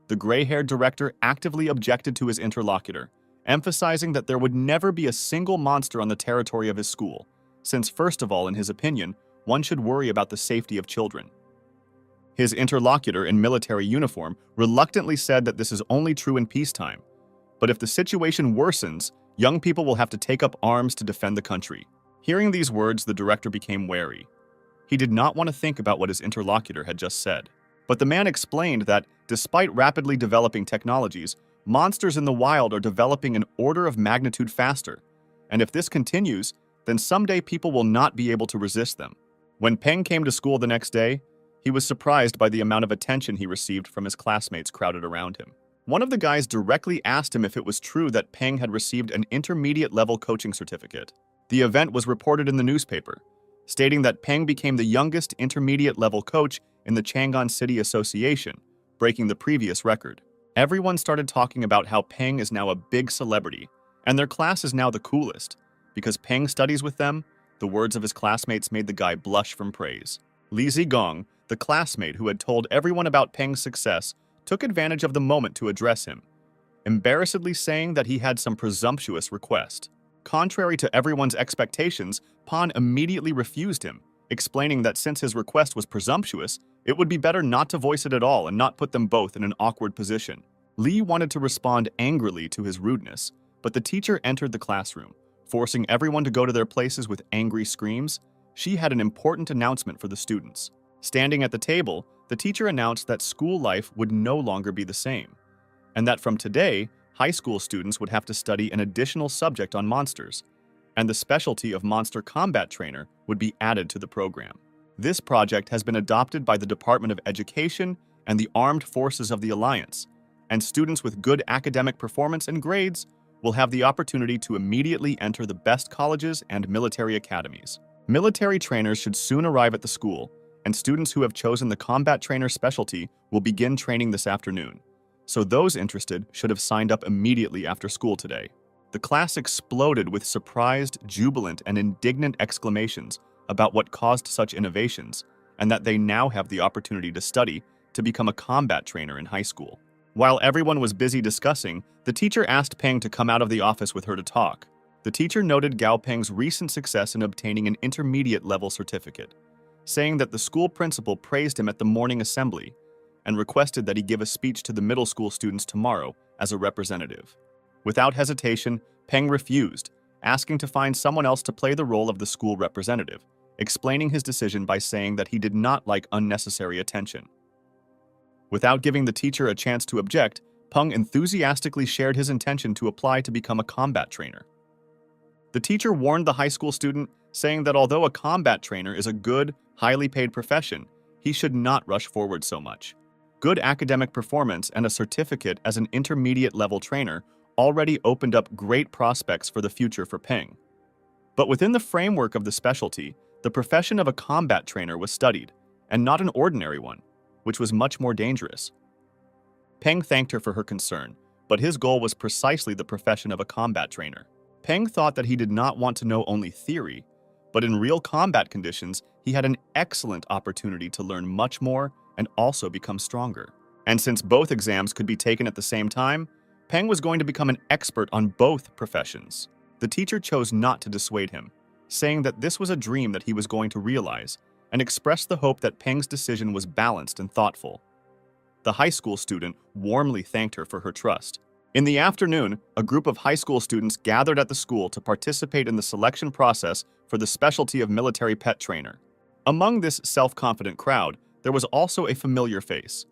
[SPEAKER 1] The gray-haired director actively objected to his interlocutor, emphasizing that there would never be a single monster on the territory of his school, since first of all, in his opinion, one should worry about the safety of children. His interlocutor in military uniform reluctantly said that this is only true in peacetime, but if the situation worsens, young people will have to take up arms to defend the country. Hearing these words, the director became wary. He did not want to think about what his interlocutor had just said. But the man explained that, despite rapidly developing technologies, monsters in the wild are developing an order of magnitude faster, and if this continues, then someday people will not be able to resist them. When Peng came to school the next day, He was surprised by the amount of attention he received from his classmates crowded around him. One of the guys directly asked him if it was true that Peng had received an intermediate-level coaching certificate. The event was reported in the newspaper, stating that Peng became the youngest intermediate-level coach in the Chang'an City Association, breaking the previous record. Everyone started talking about how Peng is now a big celebrity, and their class is now the coolest. Because Peng studies with them, the words of his classmates made the guy blush from praise. Li Zigong, the classmate who had told everyone about Peng's success, took advantage of the moment to address him, embarrassedly saying that he had some presumptuous request. Contrary to everyone's expectations, Pan immediately refused him, explaining that since his request was presumptuous, it would be better not to voice it at all and not put them both in an awkward position. Li wanted to respond angrily to his rudeness, but the teacher entered the classroom, forcing everyone to go to their places with angry screams. She had an important announcement for the students. Standing at the table, the teacher announced that school life would no longer be the same, and that from today, high school students would have to study an additional subject on monsters, and the specialty of monster combat trainer would be added to the program. This project has been adopted by the Department of Education and the Armed Forces of the Alliance, and students with good academic performance and grades will have the opportunity to immediately enter the best colleges and military academies. Military trainers should soon arrive at the school, and students who have chosen the combat trainer specialty will begin training this afternoon. So those interested should have signed up immediately after school today. The class exploded with surprised, jubilant, and indignant exclamations about what caused such innovations, and that they now have the opportunity to study to become a combat trainer in high school. While everyone was busy discussing, the teacher asked Peng to come out of the office with her to talk. The teacher noted Gao Peng's recent success in obtaining an intermediate-level certificate, saying that the school principal praised him at the morning assembly and requested that he give a speech to the middle school students tomorrow as a representative. Without hesitation, Peng refused, asking to find someone else to play the role of the school representative, explaining his decision by saying that he did not like unnecessary attention. Without giving the teacher a chance to object, Peng enthusiastically shared his intention to apply to become a combat trainer. The teacher warned the high school student, saying that although a combat trainer is a good, highly paid profession, he should not rush forward so much. Good academic performance and a certificate as an intermediate-level trainer already opened up great prospects for the future for Peng. But within the framework of the specialty, the profession of a combat trainer was studied, and not an ordinary one, which was much more dangerous. Peng thanked her for her concern, but his goal was precisely the profession of a combat trainer. Peng thought that he did not want to know only theory, but in real combat conditions, he had an excellent opportunity to learn much more and also become stronger. And since both exams could be taken at the same time, Peng was going to become an expert on both professions. The teacher chose not to dissuade him, saying that this was a dream that he was going to realize, and expressed the hope that Peng's decision was balanced and thoughtful. The high school student warmly thanked her for her trust. In the afternoon, a group of high school students gathered at the school to participate in the selection process for the specialty of military pet trainer. Among this self-confident crowd, there was also a familiar face.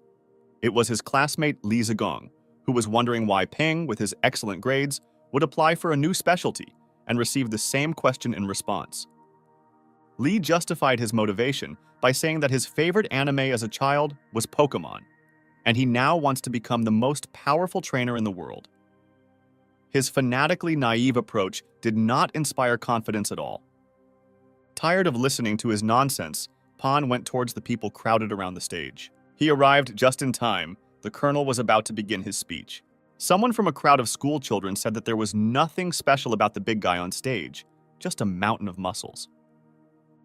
[SPEAKER 1] It was his classmate Li Zigong, who was wondering why Peng, with his excellent grades, would apply for a new specialty and receive the same question in response. Li justified his motivation by saying that his favorite anime as a child was Pokemon, and he now wants to become the most powerful trainer in the world. His fanatically naive approach did not inspire confidence at all. Tired of listening to his nonsense, Pan went towards the people crowded around the stage. He arrived just in time. The colonel was about to begin his speech. Someone from a crowd of school children said that there was nothing special about the big guy on stage, just a mountain of muscles.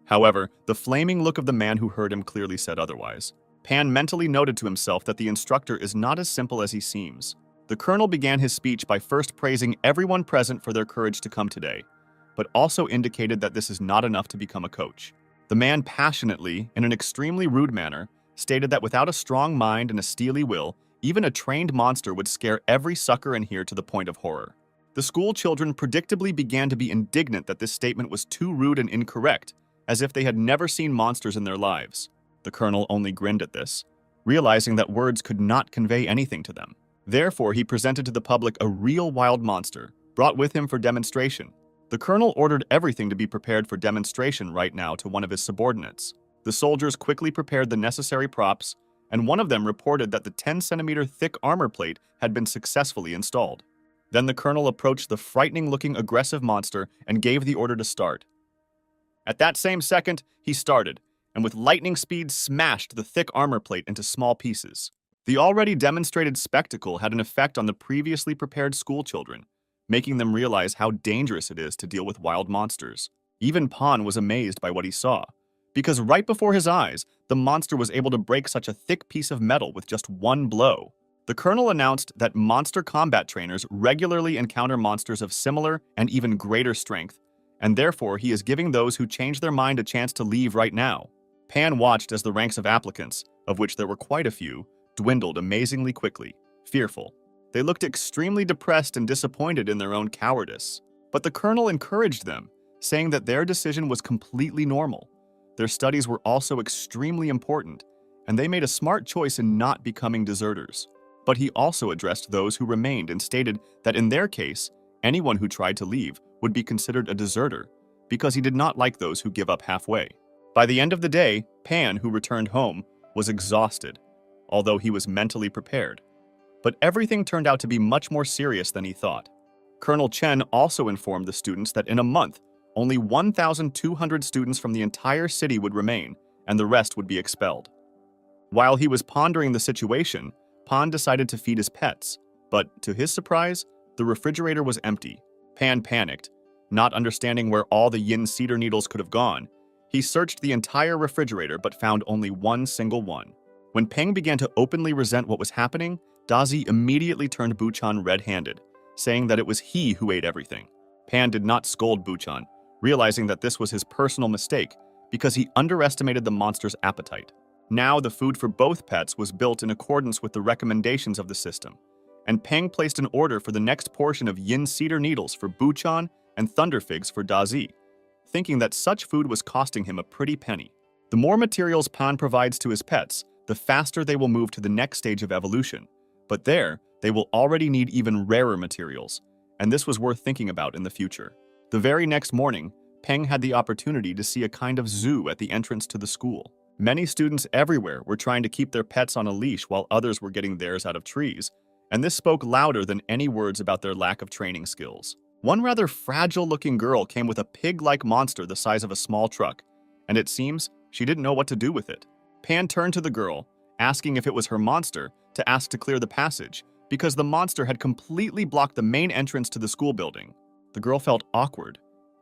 [SPEAKER 1] However, the flaming look of the man who heard him clearly said otherwise. Pan mentally noted to himself that the instructor is not as simple as he seems. The colonel began his speech by first praising everyone present for their courage to come today, but also indicated that this is not enough to become a coach. The man passionately, in an extremely rude manner, stated that without a strong mind and a steely will, even a trained monster would scare every sucker in here to the point of horror. The school children predictably began to be indignant that this statement was too rude and incorrect, as if they had never seen monsters in their lives. The colonel only grinned at this, realizing that words could not convey anything to them. Therefore, he presented to the public a real wild monster, brought with him for demonstration. The colonel ordered everything to be prepared for demonstration right now to one of his subordinates. The soldiers quickly prepared the necessary props, and one of them reported that the 10-centimeter thick armor plate had been successfully installed. Then the colonel approached the frightening-looking aggressive monster and gave the order to start. At that same second, he started, and with lightning speed smashed the thick armor plate into small pieces. The already demonstrated spectacle had an effect on the previously prepared schoolchildren, making them realize how dangerous it is to deal with wild monsters. Even Pan was amazed by what he saw, because right before his eyes, the monster was able to break such a thick piece of metal with just one blow. The colonel announced that monster combat trainers regularly encounter monsters of similar and even greater strength, and therefore he is giving those who change their mind a chance to leave right now. Pan watched as the ranks of applicants, of which there were quite a few, dwindled amazingly quickly, fearful. They looked extremely depressed and disappointed in their own cowardice. But the colonel encouraged them, saying that their decision was completely normal. Their studies were also extremely important, and they made a smart choice in not becoming deserters. But he also addressed those who remained and stated that in their case, anyone who tried to leave would be considered a deserter, because he did not like those who give up halfway. By the end of the day, Pan, who returned home, was exhausted, although he was mentally prepared. But everything turned out to be much more serious than he thought. Colonel Chen also informed the students that in a month, only 1,200 students from the entire city would remain, and the rest would be expelled. While he was pondering the situation, Pan decided to feed his pets, but to his surprise, the refrigerator was empty. Pan panicked, not understanding where all the yin cedar needles could have gone. He searched the entire refrigerator but found only one single one. When Peng began to openly resent what was happening, Dazi immediately turned Buchan red-handed, saying that it was he who ate everything. Pan did not scold Buchan, realizing that this was his personal mistake because he underestimated the monster's appetite. Now the food for both pets was built in accordance with the recommendations of the system, and Peng placed an order for the next portion of yin cedar needles for Buchan and thunder figs for Dazi, thinking that such food was costing him a pretty penny. The more materials Pan provides to his pets, the faster they will move to the next stage of evolution. But there, they will already need even rarer materials, and this was worth thinking about in the future. The very next morning, Peng had the opportunity to see a kind of zoo at the entrance to the school. Many students everywhere were trying to keep their pets on a leash while others were getting theirs out of trees, and this spoke louder than any words about their lack of training skills. One rather fragile-looking girl came with a pig-like monster the size of a small truck, and it seems she didn't know what to do with it. Pan turned to the girl, asking if it was her monster, to ask to clear the passage, because the monster had completely blocked the main entrance to the school building. The girl felt awkward.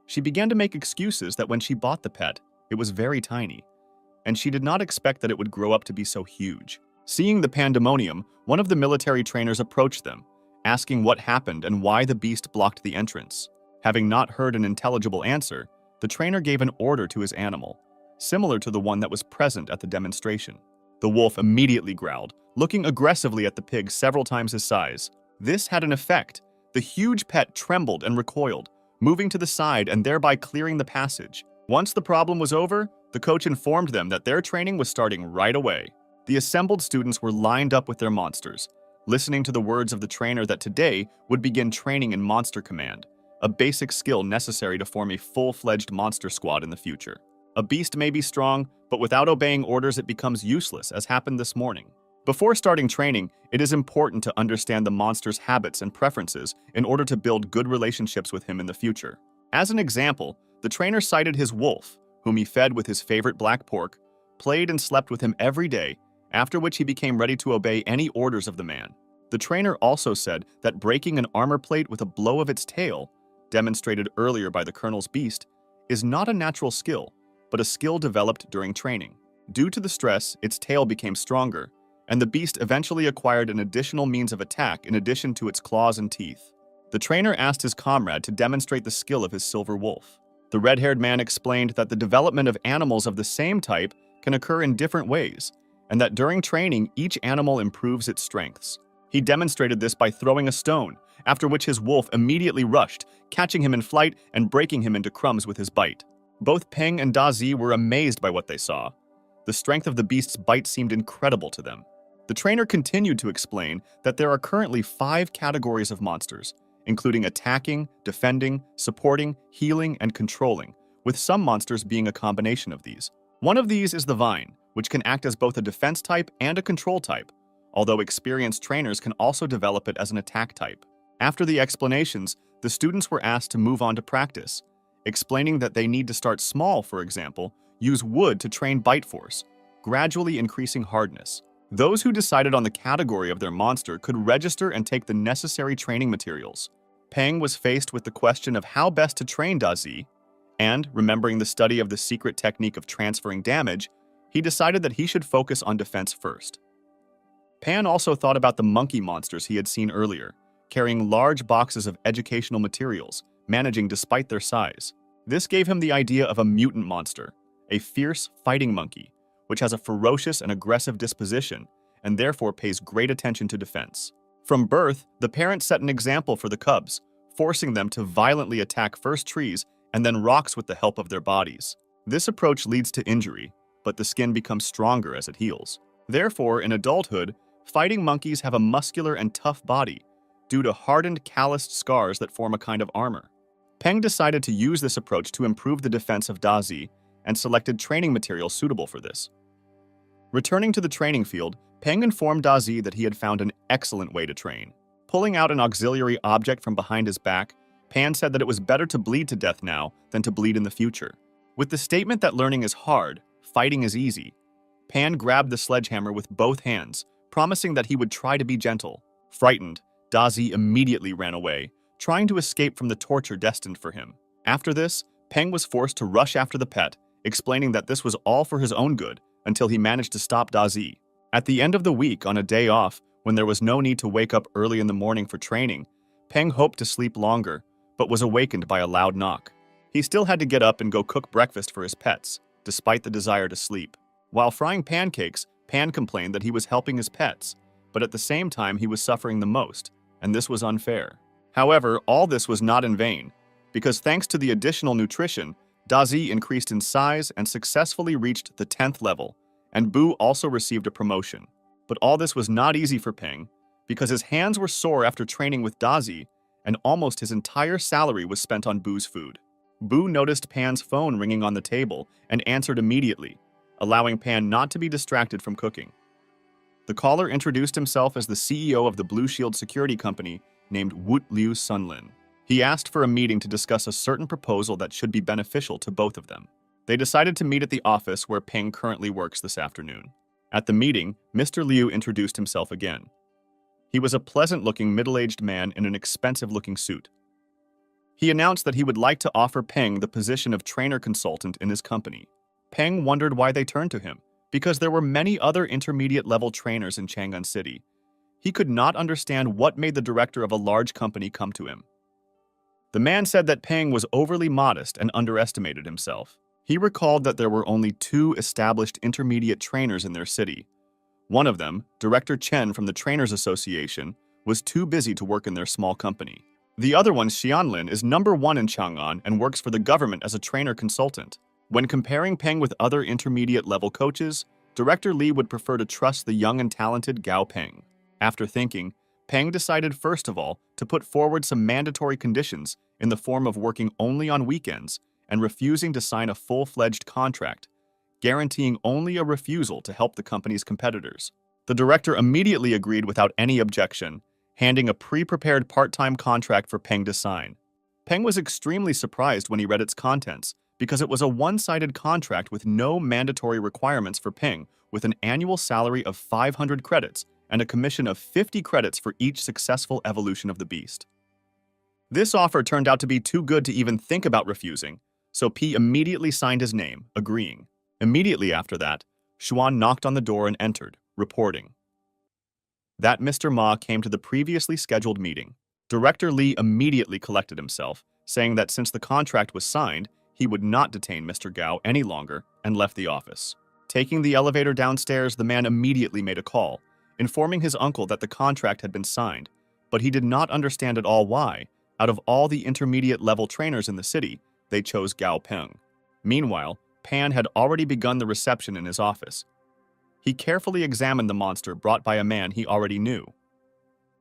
[SPEAKER 1] She began to make excuses that when she bought the pet, it was very tiny, and she did not expect that it would grow up to be so huge. Seeing the pandemonium, one of the military trainers approached them, asking what happened and why the beast blocked the entrance. Having not heard an intelligible answer, the trainer gave an order to his animal, similar to the one that was present at the demonstration. The wolf immediately growled, looking aggressively at the pig several times his size. This had an effect. The huge pet trembled and recoiled, moving to the side and thereby clearing the passage. Once the problem was over, the coach informed them that their training was starting right away. The assembled students were lined up with their monsters, listening to the words of the trainer that today would begin training in Monster Command, a basic skill necessary to form a full-fledged monster squad in the future. A beast may be strong, but without obeying orders it becomes useless, as happened this morning. Before starting training, it is important to understand the monster's habits and preferences in order to build good relationships with him in the future. As an example, the trainer cited his wolf, whom he fed with his favorite black pork, played and slept with him every day, after which he became ready to obey any orders of the man. The trainer also said that breaking an armor plate with a blow of its tail, demonstrated earlier by the colonel's beast, is not a natural skill, but a skill developed during training. Due to the stress, its tail became stronger, and the beast eventually acquired an additional means of attack in addition to its claws and teeth. The trainer asked his comrade to demonstrate the skill of his silver wolf. The red-haired man explained that the development of animals of the same type can occur in different ways, and that during training, each animal improves its strengths. He demonstrated this by throwing a stone, after which his wolf immediately rushed, catching him in flight and breaking him into crumbs with his bite. Both Peng and Dazi were amazed by what they saw. The strength of the beast's bite seemed incredible to them. The trainer continued to explain that there are currently 5 categories of monsters, including attacking, defending, supporting, healing, and controlling, with some monsters being a combination of these. One of these is the vine, which can act as both a defense type and a control type, although experienced trainers can also develop it as an attack type. After the explanations, the students were asked to move on to practice, explaining that they need to start small, for example, use wood to train bite force, gradually increasing hardness. Those who decided on the category of their monster could register and take the necessary training materials. Peng was faced with the question of how best to train Dazi, and, remembering the study of the secret technique of transferring damage, he decided that he should focus on defense first. Pan also thought about the monkey monsters he had seen earlier, carrying large boxes of educational materials, managing despite their size. This gave him the idea of a mutant monster, a fierce fighting monkey, which has a ferocious and aggressive disposition and therefore pays great attention to defense. From birth, the parents set an example for the cubs, forcing them to violently attack first trees and then rocks with the help of their bodies. This approach leads to injury, but the skin becomes stronger as it heals. Therefore, in adulthood, fighting monkeys have a muscular and tough body due to hardened, calloused scars that form a kind of armor. Peng decided to use this approach to improve the defense of Dazi and selected training materials suitable for this. Returning to the training field, Peng informed Dazi that he had found an excellent way to train. Pulling out an auxiliary object from behind his back, Pan said that it was better to bleed to death now than to bleed in the future. With the statement that learning is hard, fighting is easy, Pan grabbed the sledgehammer with both hands, promising that he would try to be gentle. Frightened, Dazi immediately ran away, trying to escape from the torture destined for him. After this, Peng was forced to rush after the pet, explaining that this was all for his own good until he managed to stop Dazi. At the end of the week, on a day off, when there was no need to wake up early in the morning for training, Peng hoped to sleep longer, but was awakened by a loud knock. He still had to get up and go cook breakfast for his pets, despite the desire to sleep. While frying pancakes, Pan complained that he was helping his pets, but at the same time he was suffering the most, and this was unfair. However, all this was not in vain, because thanks to the additional nutrition, Dazi increased in size and successfully reached the 10th level, and Bu also received a promotion. But all this was not easy for Peng, because his hands were sore after training with Dazi, and almost his entire salary was spent on Bu's food. Bu noticed Pan's phone ringing on the table and answered immediately, allowing Pan not to be distracted from cooking. The caller introduced himself as the CEO of the Blue Shield security company named Woot Liu Sunlin. He asked for a meeting to discuss a certain proposal that should be beneficial to both of them. They decided to meet at the office where Peng currently works this afternoon. At the meeting, Mr. Liu introduced himself again. He was a pleasant-looking middle-aged man in an expensive-looking suit. He announced that he would like to offer Peng the position of trainer consultant in his company. Peng wondered why they turned to him, because there were many other intermediate-level trainers in Chang'an City. He could not understand what made the director of a large company come to him. The man said that Peng was overly modest and underestimated himself. He recalled that there were only 2 established intermediate trainers in their city. One of them, Director Chen from the Trainers Association, was too busy to work in their small company. The other one, Xianlin, is number 1 in Chang'an and works for the government as a trainer consultant. When comparing Peng with other intermediate-level coaches, Director Li would prefer to trust the young and talented Gao Peng. After thinking, Peng decided first of all to put forward some mandatory conditions in the form of working only on weekends and refusing to sign a full-fledged contract, guaranteeing only a refusal to help the company's competitors. The director immediately agreed without any objection, handing a pre-prepared part-time contract for Peng to sign. Peng was extremely surprised when he read its contents, because it was a one-sided contract with no mandatory requirements for Peng, with an annual salary of 500 credits and a commission of 50 credits for each successful evolution of the beast. This offer turned out to be too good to even think about refusing, so P immediately signed his name, agreeing. Immediately after that, Xuan knocked on the door and entered, reporting that Mr. Ma came to the previously scheduled meeting. Director Li immediately collected himself, saying that since the contract was signed, he would not detain Mr. Gao any longer and left the office. Taking the elevator downstairs, the man immediately made a call, informing his uncle that the contract had been signed, but he did not understand at all why, out of all the intermediate-level trainers in the city, they chose Gao Peng. Meanwhile, Pan had already begun the reception in his office. He carefully examined the monster brought by a man he already knew.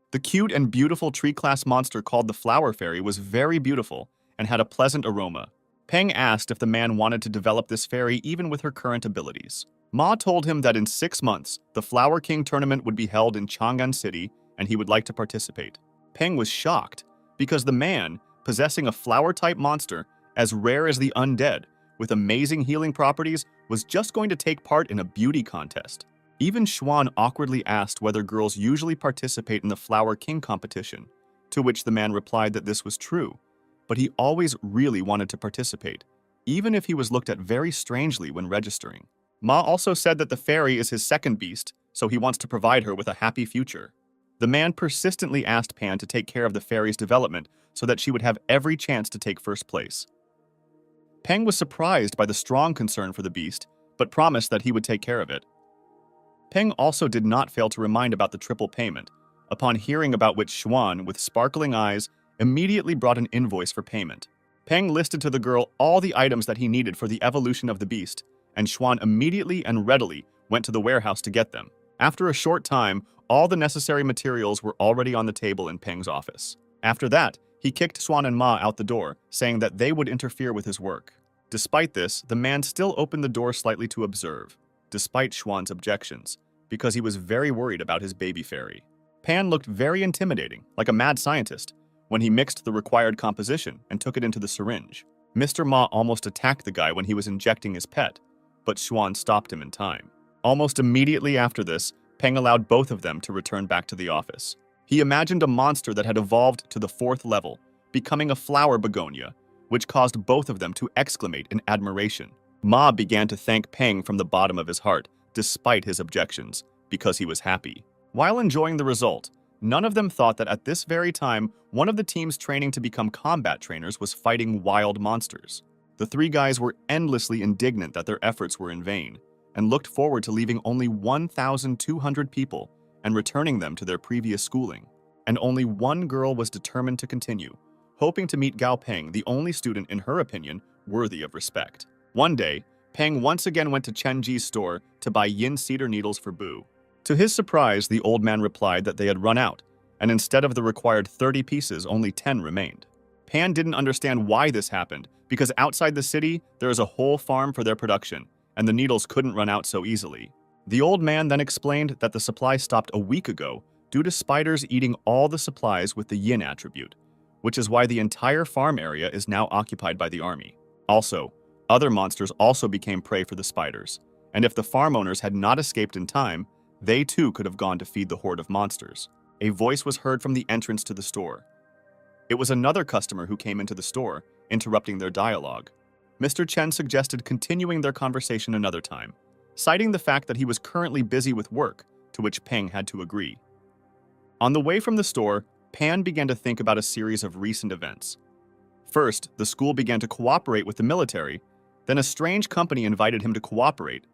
[SPEAKER 1] The cute and beautiful tree-class monster called the Flower Fairy was very beautiful and had a pleasant aroma. Peng asked if the man wanted to develop this fairy even with her current abilities. Ma told him that in 6 months, the Flower King tournament would be held in Chang'an City and he would like to participate. Peng was shocked because the man, possessing a flower-type monster as rare as the undead, with amazing healing properties, was just going to take part in a beauty contest. Even Xuan awkwardly asked whether girls usually participate in the Flower King competition, to which the man replied that this was true, but he always really wanted to participate, even if he was looked at very strangely when registering. Ma also said that the fairy is his second beast, so he wants to provide her with a happy future. The man persistently asked Pan to take care of the fairy's development so that she would have every chance to take first place. Peng was surprised by the strong concern for the beast, but promised that he would take care of it. Peng also did not fail to remind about the triple payment, upon hearing about which Xuan, with sparkling eyes, immediately brought an invoice for payment. Peng listed to the girl all the items that he needed for the evolution of the beast, and Xuan immediately and readily went to the warehouse to get them. After a short time, all the necessary materials were already on the table in Peng's office. After that, he kicked Xuan and Ma out the door, saying that they would interfere with his work. Despite this, the man still opened the door slightly to observe, despite Xuan's objections, because he was very worried about his baby fairy. Pan looked very intimidating, like a mad scientist, when he mixed the required composition and took it into the syringe. Mr. Ma almost attacked the guy when he was injecting his pet, but Xuan stopped him in time. Almost immediately after this, Peng allowed both of them to return back to the office. He imagined a monster that had evolved to the 4th level, becoming a flower begonia, which caused both of them to exclaim in admiration. Ma began to thank Peng from the bottom of his heart, despite his objections, because he was happy. While enjoying the result, none of them thought that at this very time, one of the teams training to become combat trainers was fighting wild monsters. The 3 guys were endlessly indignant that their efforts were in vain, and looked forward to leaving only 1,200 people and returning them to their previous schooling. And only one girl was determined to continue, hoping to meet Gao Peng, the only student, in her opinion, worthy of respect. One day, Peng once again went to Chen Ji's store to buy yin cedar needles for Bu. To his surprise, the old man replied that they had run out, and instead of the required 30 pieces, only 10 remained. Pan didn't understand why this happened, because outside the city, there is a whole farm for their production, and the needles couldn't run out so easily. The old man then explained that the supply stopped a week ago due to spiders eating all the supplies with the yin attribute, which is why the entire farm area is now occupied by the army. Also, other monsters also became prey for the spiders, and if the farm owners had not escaped in time, they too could have gone to feed the horde of monsters. A voice was heard from the entrance to the store. It was another customer who came into the store, interrupting their dialogue. Mr. Chen suggested continuing their conversation another time, citing the fact that he was currently busy with work, to which Peng had to agree. On the way from the store, Pan began to think about a series of recent events. First, the school began to cooperate with the military, then a strange company invited him to cooperate.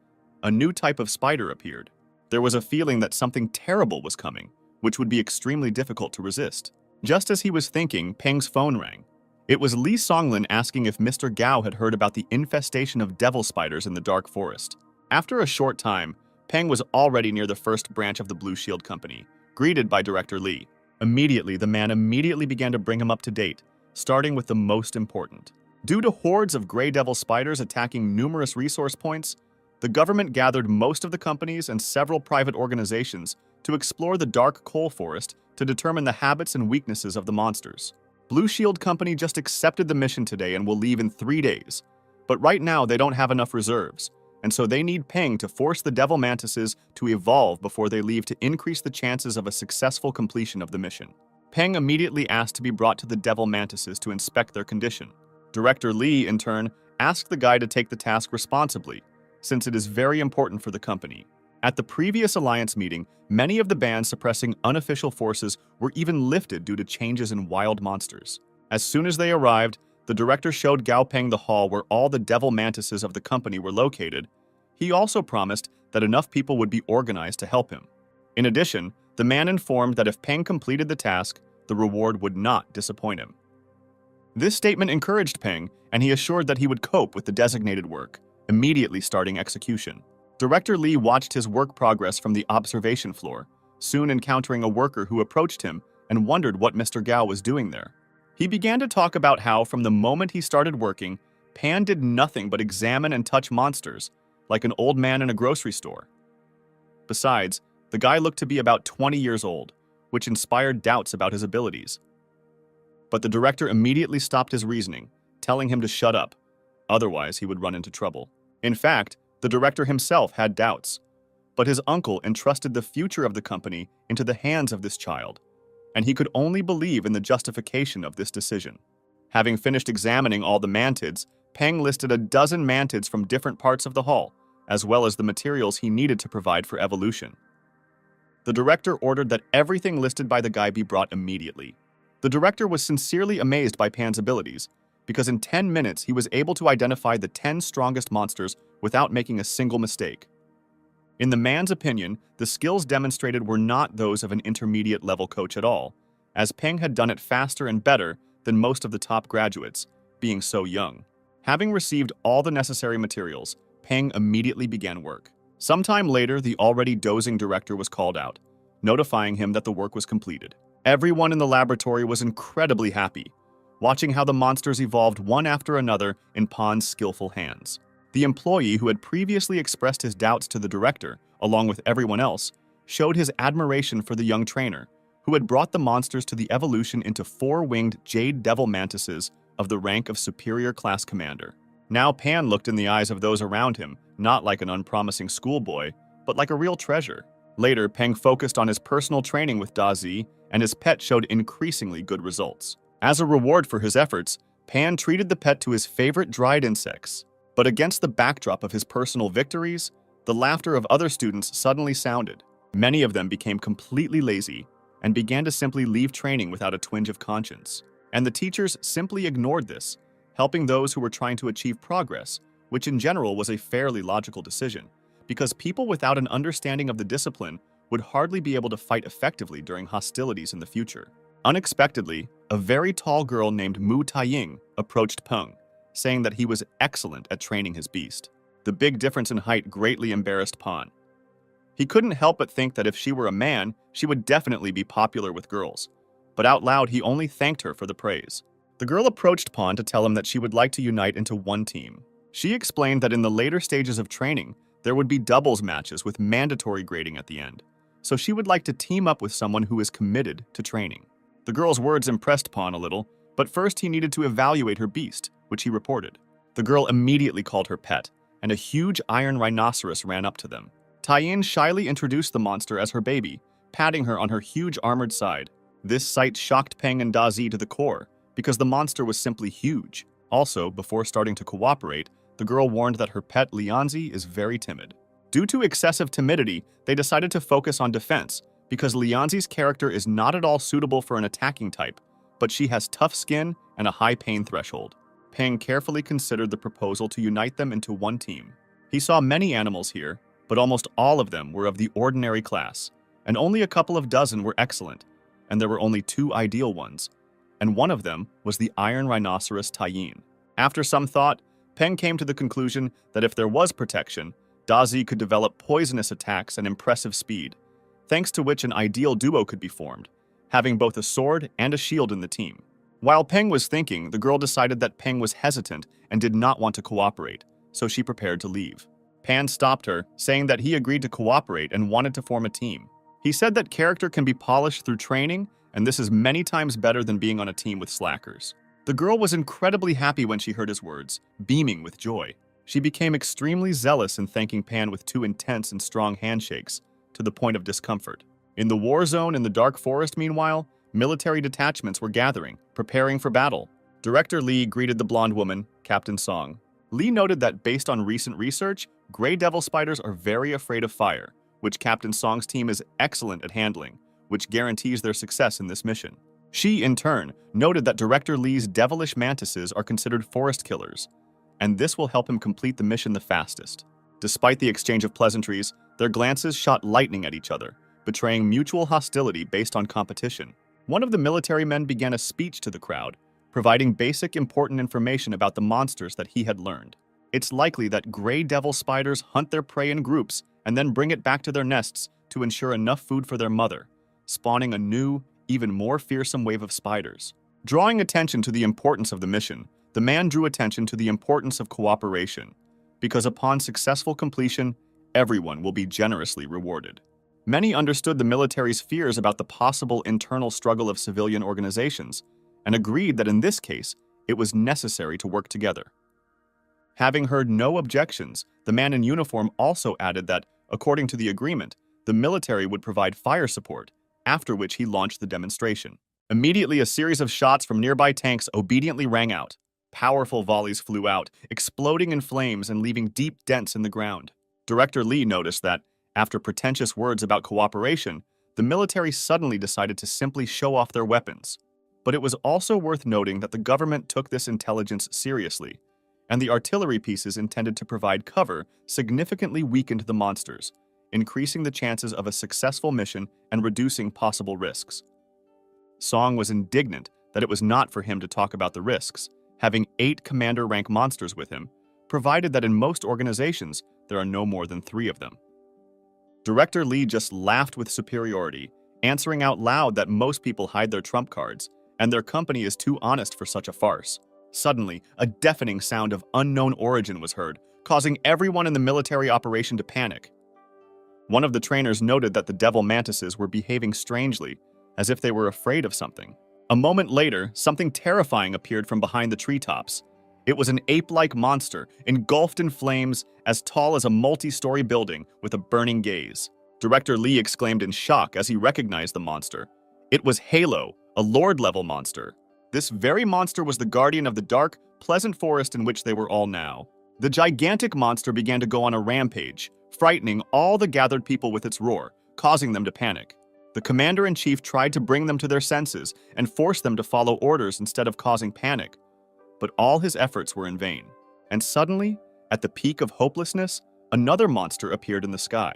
[SPEAKER 1] A new type of spider appeared. There was a feeling that something terrible was coming, which would be extremely difficult to resist. Just as he was thinking, Peng's phone rang. It was Li Songlin asking if Mr. Gao had heard about the infestation of devil spiders in the dark forest. After a short time, Peng was already near the first branch of the Blue Shield Company, greeted by Director Li. Immediately, the man began to bring him up to date, starting with the most important. Due to hordes of gray devil spiders attacking numerous resource points, the government gathered most of the companies and several private organizations to explore the dark coal forest to determine the habits and weaknesses of the monsters. Blue Shield Company just accepted the mission today and will leave in 3 days, but right now they don't have enough reserves, and so they need Peng to force the devil mantises to evolve before they leave to increase the chances of a successful completion of the mission. Peng immediately asked to be brought to the devil mantises to inspect their condition. Director Li, in turn, asked the guy to take the task responsibly, since it is very important for the company. At the previous alliance meeting, many of the bands suppressing unofficial forces were even lifted due to changes in wild monsters. As soon as they arrived, the director showed Gao Peng the hall where all the devil mantises of the company were located. He also promised that enough people would be organized to help him. In addition, the man informed that if Peng completed the task, the reward would not disappoint him. This statement encouraged Peng, and he assured that he would cope with the designated work, immediately starting execution. Director Li watched his work progress from the observation floor, soon encountering a worker who approached him and wondered what Mr. Gao was doing there. He began to talk about how, from the moment he started working, Pan did nothing but examine and touch monsters, like an old man in a grocery store. Besides, the guy looked to be about 20 years old, which inspired doubts about his abilities. But the director immediately stopped his reasoning, telling him to shut up, otherwise he would run into trouble. In fact, the director himself had doubts, but his uncle entrusted the future of the company into the hands of this child, and he could only believe in the justification of this decision. Having finished examining all the mantids, Peng listed a dozen mantids from different parts of the hall, as well as the materials he needed to provide for evolution. The director ordered that everything listed by the guy be brought immediately. The director was sincerely amazed by Pan's abilities, because in 10 minutes he was able to identify the 10 strongest monsters without making a single mistake. In the man's opinion, the skills demonstrated were not those of an intermediate-level coach at all, as Peng had done it faster and better than most of the top graduates, being so young. Having received all the necessary materials, Peng immediately began work. Sometime later, the already dozing director was called out, notifying him that the work was completed. Everyone in the laboratory was incredibly happy, watching how the monsters evolved one after another in Pan's skillful hands. The employee who had previously expressed his doubts to the director, along with everyone else, showed his admiration for the young trainer, who had brought the monsters to the evolution into 4-winged jade devil mantises of the rank of superior class commander. Now Pan looked in the eyes of those around him, not like an unpromising schoolboy, but like a real treasure. Later, Peng focused on his personal training with Dazi, and his pet showed increasingly good results. As a reward for his efforts, Pan treated the pet to his favorite dried insects. But against the backdrop of his personal victories, the laughter of other students suddenly sounded. Many of them became completely lazy and began to simply leave training without a twinge of conscience. And the teachers simply ignored this, helping those who were trying to achieve progress, which in general was a fairly logical decision, because people without an understanding of the discipline would hardly be able to fight effectively during hostilities in the future. Unexpectedly, a very tall girl named Mu Taiying approached Peng, saying that he was excellent at training his beast. The big difference in height greatly embarrassed Pan. He couldn't help but think that if she were a man, she would definitely be popular with girls, but out loud he only thanked her for the praise. The girl approached Pan to tell him that she would like to unite into one team. She explained that in the later stages of training, there would be doubles matches with mandatory grading at the end, so she would like to team up with someone who is committed to training. The girl's words impressed Pan a little, but first he needed to evaluate her beast, which he reported. The girl immediately called her pet, and a huge iron rhinoceros ran up to them. Taiyin shyly introduced the monster as her baby, patting her on her huge armored side. This sight shocked Peng and Dazi to the core, because the monster was simply huge. Also, before starting to cooperate, the girl warned that her pet Lianzi is very timid. Due to excessive timidity, they decided to focus on defense, because Lianzi's character is not at all suitable for an attacking type, but she has tough skin and a high pain threshold. Peng carefully considered the proposal to unite them into one team. He saw many animals here, but almost all of them were of the ordinary class, and only a couple of dozen were excellent, and there were only 2 ideal ones, and one of them was the iron rhinoceros Taiyin. After some thought, Peng came to the conclusion that if there was protection, Dazi could develop poisonous attacks and impressive speed, thanks to which an ideal duo could be formed, having both a sword and a shield in the team. While Peng was thinking, the girl decided that Peng was hesitant and did not want to cooperate, so she prepared to leave. Pan stopped her, saying that he agreed to cooperate and wanted to form a team. He said that character can be polished through training, and this is many times better than being on a team with slackers. The girl was incredibly happy when she heard his words, beaming with joy. She became extremely zealous in thanking Pan with 2 intense and strong handshakes, to the point of discomfort. In the war zone in the Dark Forest, meanwhile, military detachments were gathering, preparing for battle. Director Lee greeted the blonde woman, Captain Song. Lee noted that based on recent research, gray devil spiders are very afraid of fire, which Captain Song's team is excellent at handling, which guarantees their success in this mission. She, in turn, noted that Director Lee's devilish mantises are considered forest killers, and this will help him complete the mission the fastest. Despite the exchange of pleasantries, their glances shot lightning at each other, betraying mutual hostility based on competition. One of the military men began a speech to the crowd, providing basic important information about the monsters that he had learned. It's likely that gray devil spiders hunt their prey in groups and then bring it back to their nests to ensure enough food for their mother, spawning a new, even more fearsome wave of spiders. Drawing attention to the importance of the mission, the man drew attention to the importance of cooperation, because upon successful completion, everyone will be generously rewarded. Many understood the military's fears about the possible internal struggle of civilian organizations and agreed that in this case, it was necessary to work together. Having heard no objections, the man in uniform also added that, according to the agreement, the military would provide fire support, after which he launched the demonstration. Immediately, a series of shots from nearby tanks obediently rang out. Powerful volleys flew out, exploding in flames and leaving deep dents in the ground. Director Lee noticed that, after pretentious words about cooperation, the military suddenly decided to simply show off their weapons. But it was also worth noting that the government took this intelligence seriously, and the artillery pieces intended to provide cover significantly weakened the monsters, increasing the chances of a successful mission and reducing possible risks. Song was indignant that it was not for him to talk about the risks, having 8 commander-rank monsters with him, provided that in most organizations there are no more than 3 of them. Director Lee just laughed with superiority, answering out loud that most people hide their trump cards, and their company is too honest for such a farce. Suddenly, a deafening sound of unknown origin was heard, causing everyone in the military operation to panic. One of the trainers noted that the devil mantises were behaving strangely, as if they were afraid of something. A moment later, something terrifying appeared from behind the treetops. It was an ape-like monster, engulfed in flames, as tall as a multi-story building with a burning gaze. Director Lee exclaimed in shock as he recognized the monster. It was Halo, a Lord-level monster. This very monster was the guardian of the dark, pleasant forest in which they were all now. The gigantic monster began to go on a rampage, frightening all the gathered people with its roar, causing them to panic. The commander-in-chief tried to bring them to their senses and force them to follow orders instead of causing panic. But all his efforts were in vain. And suddenly, at the peak of hopelessness, another monster appeared in the sky.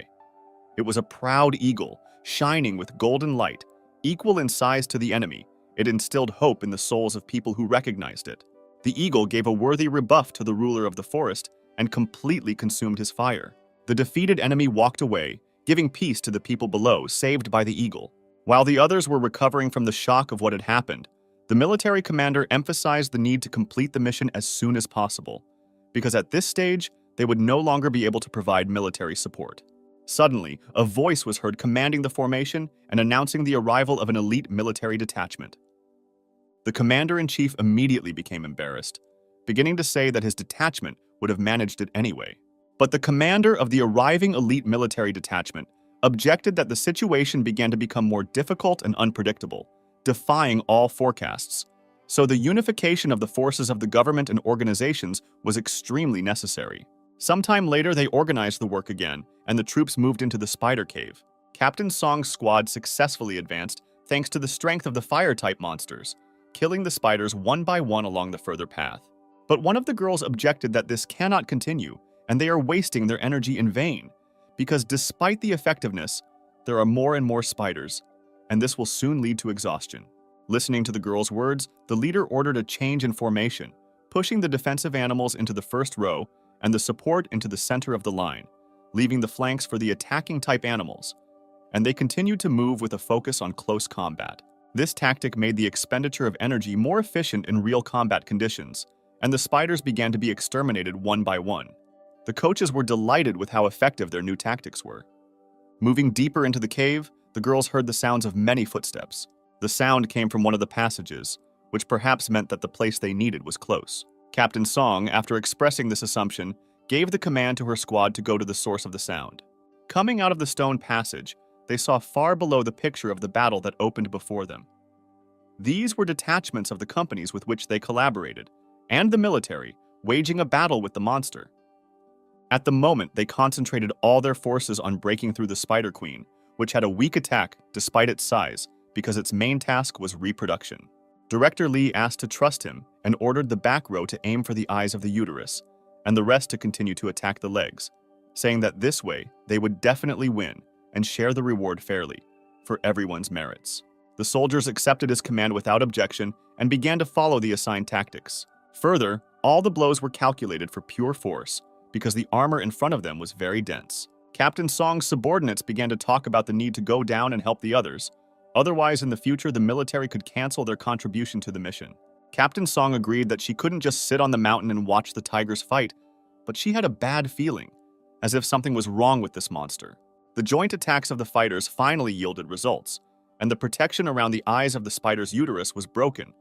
[SPEAKER 1] It was a proud eagle, shining with golden light, equal in size to the enemy. It instilled hope in the souls of people who recognized it. The eagle gave a worthy rebuff to the ruler of the forest and completely consumed his fire. The defeated enemy walked away, giving peace to the people below, saved by the eagle. While the others were recovering from the shock of what had happened, the military commander emphasized the need to complete the mission as soon as possible, because at this stage, they would no longer be able to provide military support. Suddenly, a voice was heard commanding the formation and announcing the arrival of an elite military detachment. The commander-in-chief immediately became embarrassed, beginning to say that his detachment would have managed it anyway. But the commander of the arriving elite military detachment objected that the situation began to become more difficult and unpredictable, defying all forecasts. So the unification of the forces of the government and organizations was extremely necessary. Sometime later, they organized the work again, and the troops moved into the spider cave. Captain Song's squad successfully advanced thanks to the strength of the fire-type monsters, killing the spiders one by one along the further path. But one of the girls objected that this cannot continue, and they are wasting their energy in vain, because despite the effectiveness, there are more and more spiders, and this will soon lead to exhaustion. Listening to the girl's words, the leader ordered a change in formation, pushing the defensive animals into the first row and the support into the center of the line, leaving the flanks for the attacking-type animals, and they continued to move with a focus on close combat. This tactic made the expenditure of energy more efficient in real combat conditions, and the spiders began to be exterminated one by one. The coaches were delighted with how effective their new tactics were. Moving deeper into the cave, the girls heard the sounds of many footsteps. The sound came from one of the passages, which perhaps meant that the place they needed was close. Captain Song, after expressing this assumption, gave the command to her squad to go to the source of the sound. Coming out of the stone passage, they saw far below the picture of the battle that opened before them. These were detachments of the companies with which they collaborated, and the military, waging a battle with the monster. At the moment, they concentrated all their forces on breaking through the Spider Queen, which had a weak attack despite its size, because its main task was reproduction. Director Lee asked to trust him and ordered the back row to aim for the eyes of the uterus, and the rest to continue to attack the legs, saying that this way they would definitely win and share the reward fairly, for everyone's merits. The soldiers accepted his command without objection and began to follow the assigned tactics. Further, all the blows were calculated for pure force, because the armor in front of them was very dense. Captain Song's subordinates began to talk about the need to go down and help the others. Otherwise, in the future, the military could cancel their contribution to the mission. Captain Song agreed that she couldn't just sit on the mountain and watch the tigers fight, but she had a bad feeling, as if something was wrong with this monster. The joint attacks of the fighters finally yielded results, and the protection around the eyes of the spider's uterus was broken.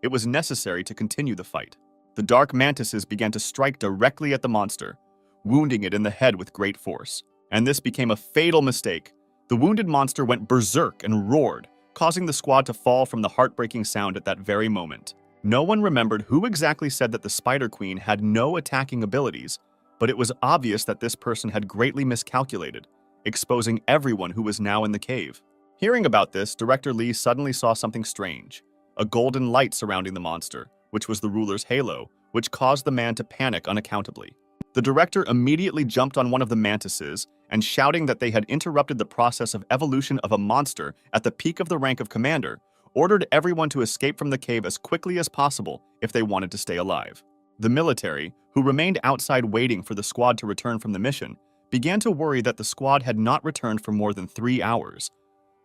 [SPEAKER 1] It was necessary to continue the fight. The dark mantises began to strike directly at the monster, wounding it in the head with great force. And this became a fatal mistake. The wounded monster went berserk and roared, causing the squad to fall from the heartbreaking sound at that very moment. No one remembered who exactly said that the Spider Queen had no attacking abilities, but it was obvious that this person had greatly miscalculated, exposing everyone who was now in the cave. Hearing about this, Director Lee suddenly saw something strange, a golden light surrounding the monster, which was the ruler's halo, which caused the man to panic unaccountably. The director immediately jumped on one of the mantises and, shouting that they had interrupted the process of evolution of a monster at the peak of the rank of commander, ordered everyone to escape from the cave as quickly as possible if they wanted to stay alive. The military, who remained outside waiting for the squad to return from the mission, began to worry that the squad had not returned for more than 3 hours.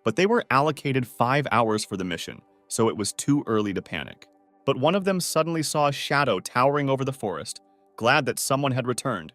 [SPEAKER 1] But they were allocated 5 hours for the mission, so it was too early to panic. But one of them suddenly saw a shadow towering over the forest, glad that someone had returned,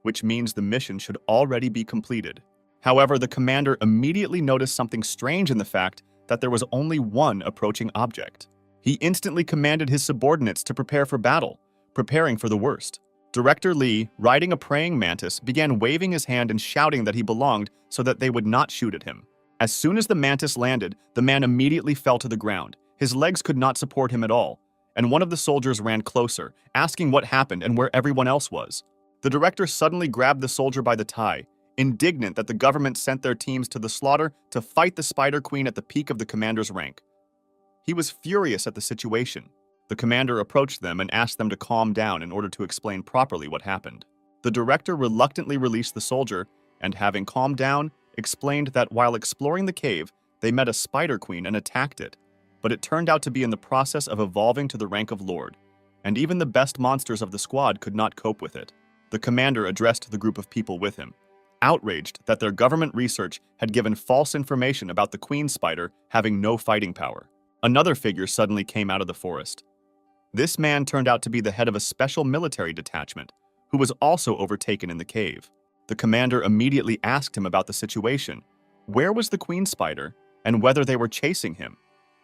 [SPEAKER 1] which means the mission should already be completed. However, the commander immediately noticed something strange in the fact that there was only one approaching object. He instantly commanded his subordinates to prepare for battle, preparing for the worst. Director Lee, riding a praying mantis, began waving his hand and shouting that he belonged so that they would not shoot at him. As soon as the mantis landed, the man immediately fell to the ground. His legs could not support him at all, and one of the soldiers ran closer, asking what happened and where everyone else was. The director suddenly grabbed the soldier by the tie, indignant that the government sent their teams to the slaughter to fight the Spider Queen at the peak of the commander's rank. He was furious at the situation. The commander approached them and asked them to calm down in order to explain properly what happened. The director reluctantly released the soldier and, having calmed down, explained that while exploring the cave, they met a Spider Queen and attacked it, but it turned out to be in the process of evolving to the rank of Lord, and even the best monsters of the squad could not cope with it. The commander addressed the group of people with him, outraged that their government research had given false information about the queen spider having no fighting power. Another figure suddenly came out of the forest. This man turned out to be the head of a special military detachment, who was also overtaken in the cave. The commander immediately asked him about the situation, where was the queen spider, and whether they were chasing him,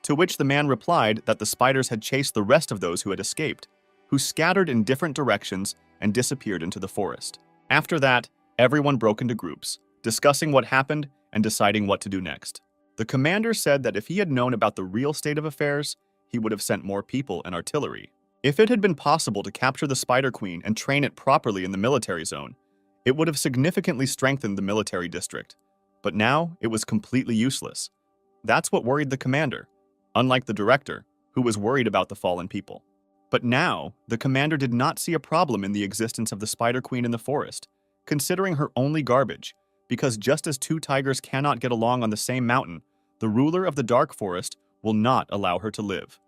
[SPEAKER 1] to which the man replied that the spiders had chased the rest of those who had escaped, who scattered in different directions and disappeared into the forest. After that, everyone broke into groups, discussing what happened and deciding what to do next. The commander said that if he had known about the real state of affairs, he would have sent more people and artillery. If it had been possible to capture the Spider Queen and train it properly in the military zone, it would have significantly strengthened the military district. But now, it was completely useless. That's what worried the commander, unlike the director, who was worried about the fallen people. But now, the commander did not see a problem in the existence of the Spider Queen in the forest, considering her only garbage, because just as two tigers cannot get along on the same mountain, the ruler of the dark forest will not allow her to live.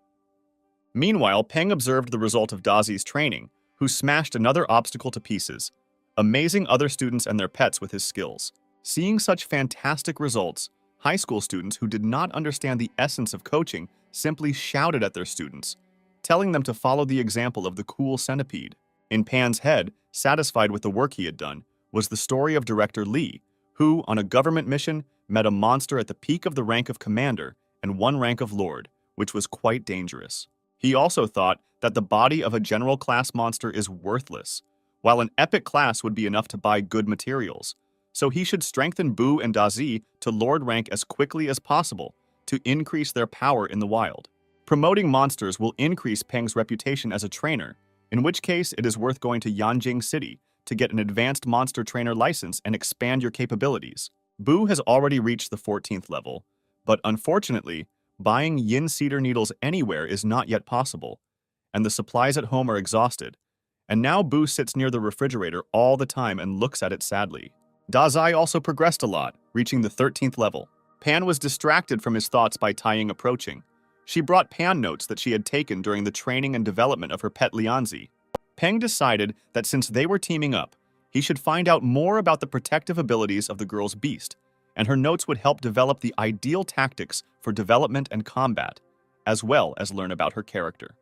[SPEAKER 1] Meanwhile, Peng observed the result of Dazi's training, who smashed another obstacle to pieces, amazing other students and their pets with his skills. Seeing such fantastic results, high school students who did not understand the essence of coaching simply shouted at their students, telling them to follow the example of the cool centipede. In Pan's head, satisfied with the work he had done, was the story of Director Lee, who, on a government mission, met a monster at the peak of the rank of commander and 1 rank of lord, which was quite dangerous. He also thought that the body of a general class monster is worthless, while an epic class would be enough to buy good materials, so he should strengthen Bu and Dazi to lord rank as quickly as possible to increase their power in the wild. Promoting monsters will increase Peng's reputation as a trainer, in which case it is worth going to Yanjing City to get an advanced monster trainer license and expand your capabilities. Bu has already reached the 14th level, but unfortunately, buying yin cedar needles anywhere is not yet possible, and the supplies at home are exhausted, and now Bu sits near the refrigerator all the time and looks at it sadly. Dazai also progressed a lot, reaching the 13th level. Pan was distracted from his thoughts by Taiying approaching. She brought Pan notes that she had taken during the training and development of her pet Lianzi. Peng decided that since they were teaming up, he should find out more about the protective abilities of the girl's beast, and her notes would help develop the ideal tactics for development and combat, as well as learn about her character.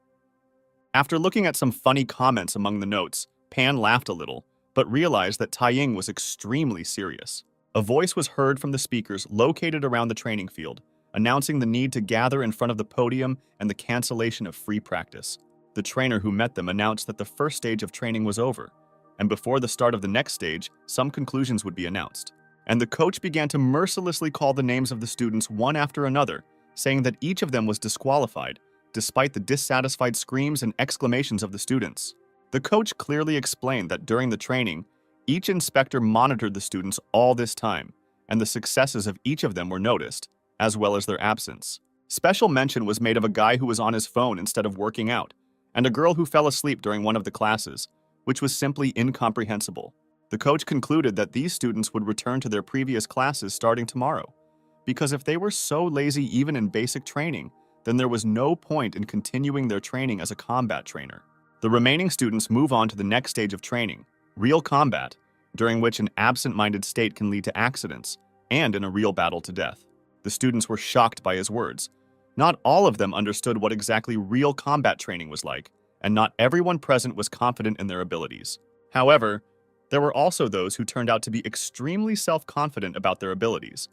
[SPEAKER 1] After looking at some funny comments among the notes, Pan laughed a little, but realized that Taiying was extremely serious. A voice was heard from the speakers located around the training field, announcing the need to gather in front of the podium and the cancellation of free practice. The trainer who met them announced that the first stage of training was over, and before the start of the next stage, some conclusions would be announced. And the coach began to mercilessly call the names of the students one after another, saying that each of them was disqualified, despite the dissatisfied screams and exclamations of the students. The coach clearly explained that during the training, each inspector monitored the students all this time, and the successes of each of them were noticed, as well as their absence. Special mention was made of a guy who was on his phone instead of working out, and a girl who fell asleep during one of the classes, which was simply incomprehensible. The coach concluded that these students would return to their previous classes starting tomorrow, because if they were so lazy even in basic training, then there was no point in continuing their training as a combat trainer. The remaining students move on to the next stage of training, real combat, during which an absent-minded state can lead to accidents, and in a real battle to death. The students were shocked by his words. Not all of them understood what exactly real combat training was like, and not everyone present was confident in their abilities. However, there were also those who turned out to be extremely self-confident about their abilities,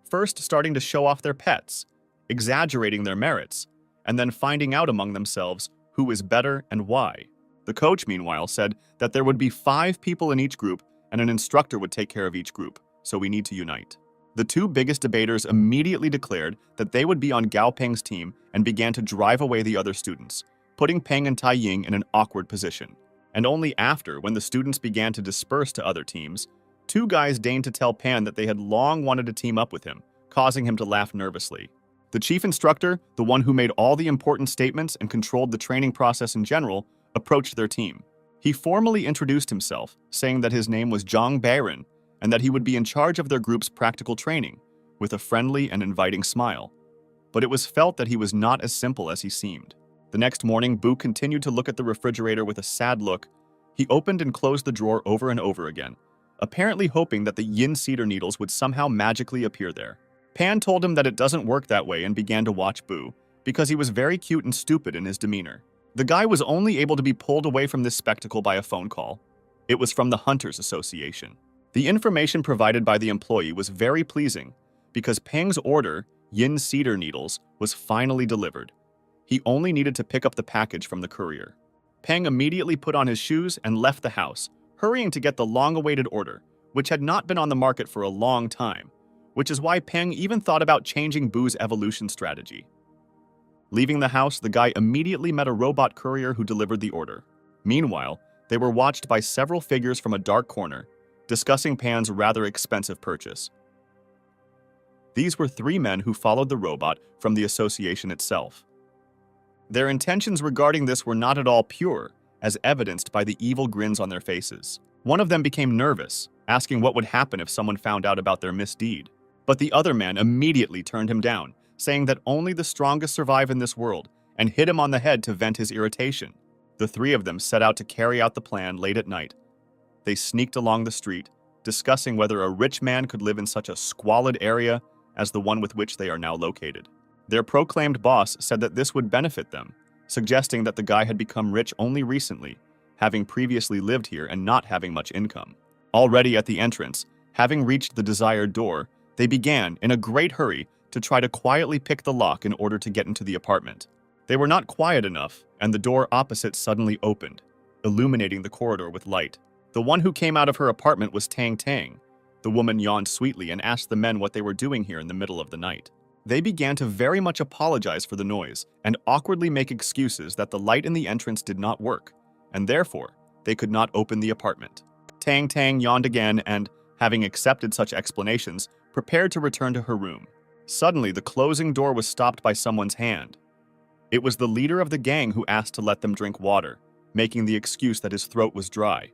[SPEAKER 1] first starting to show off their pets, exaggerating their merits, and then finding out among themselves who is better and why. The coach, meanwhile, said that there would be 5 people in each group and an instructor would take care of each group, so we need to unite. The 2 biggest debaters immediately declared that they would be on Gao Peng's team and began to drive away the other students, putting Peng and Taiying in an awkward position. And only after, when the students began to disperse to other teams, 2 guys deigned to tell Pan that they had long wanted to team up with him, causing him to laugh nervously. The chief instructor, the one who made all the important statements and controlled the training process in general, approached their team. He formally introduced himself, saying that his name was Zhang Baron and that he would be in charge of their group's practical training, with a friendly and inviting smile. But it was felt that he was not as simple as he seemed. The next morning, Bu continued to look at the refrigerator with a sad look. He opened and closed the drawer over and over again, apparently hoping that the yin cedar needles would somehow magically appear there. Pan told him that it doesn't work that way and began to watch Bu, because he was very cute and stupid in his demeanor. The guy was only able to be pulled away from this spectacle by a phone call. It was from the Hunters Association. The information provided by the employee was very pleasing, because Peng's order, yin cedar needles, was finally delivered. He only needed to pick up the package from the courier. Peng immediately put on his shoes and left the house, hurrying to get the long-awaited order, which had not been on the market for a long time, which is why Peng even thought about changing Bu's evolution strategy. Leaving the house, the guy immediately met a robot courier who delivered the order. Meanwhile, they were watched by several figures from a dark corner, discussing Pan's rather expensive purchase. These were 3 men who followed the robot from the association itself. Their intentions regarding this were not at all pure, as evidenced by the evil grins on their faces. One of them became nervous, asking what would happen if someone found out about their misdeed. But the other man immediately turned him down, saying that only the strongest survive in this world, and hit him on the head to vent his irritation. The 3 of them set out to carry out the plan late at night. They sneaked along the street, discussing whether a rich man could live in such a squalid area as the one with which they are now located. Their proclaimed boss said that this would benefit them, suggesting that the guy had become rich only recently, having previously lived here and not having much income. Already at the entrance, having reached the desired door, they began, in a great hurry, to try to quietly pick the lock in order to get into the apartment. They were not quiet enough, and the door opposite suddenly opened, illuminating the corridor with light. The one who came out of her apartment was Tang Tang. The woman yawned sweetly and asked the men what they were doing here in the middle of the night. They began to very much apologize for the noise and awkwardly make excuses that the light in the entrance did not work, and therefore, they could not open the apartment. Tang Tang yawned again and, having accepted such explanations, prepared to return to her room. Suddenly, the closing door was stopped by someone's hand. It was the leader of the gang who asked to let them drink water, making the excuse that his throat was dry.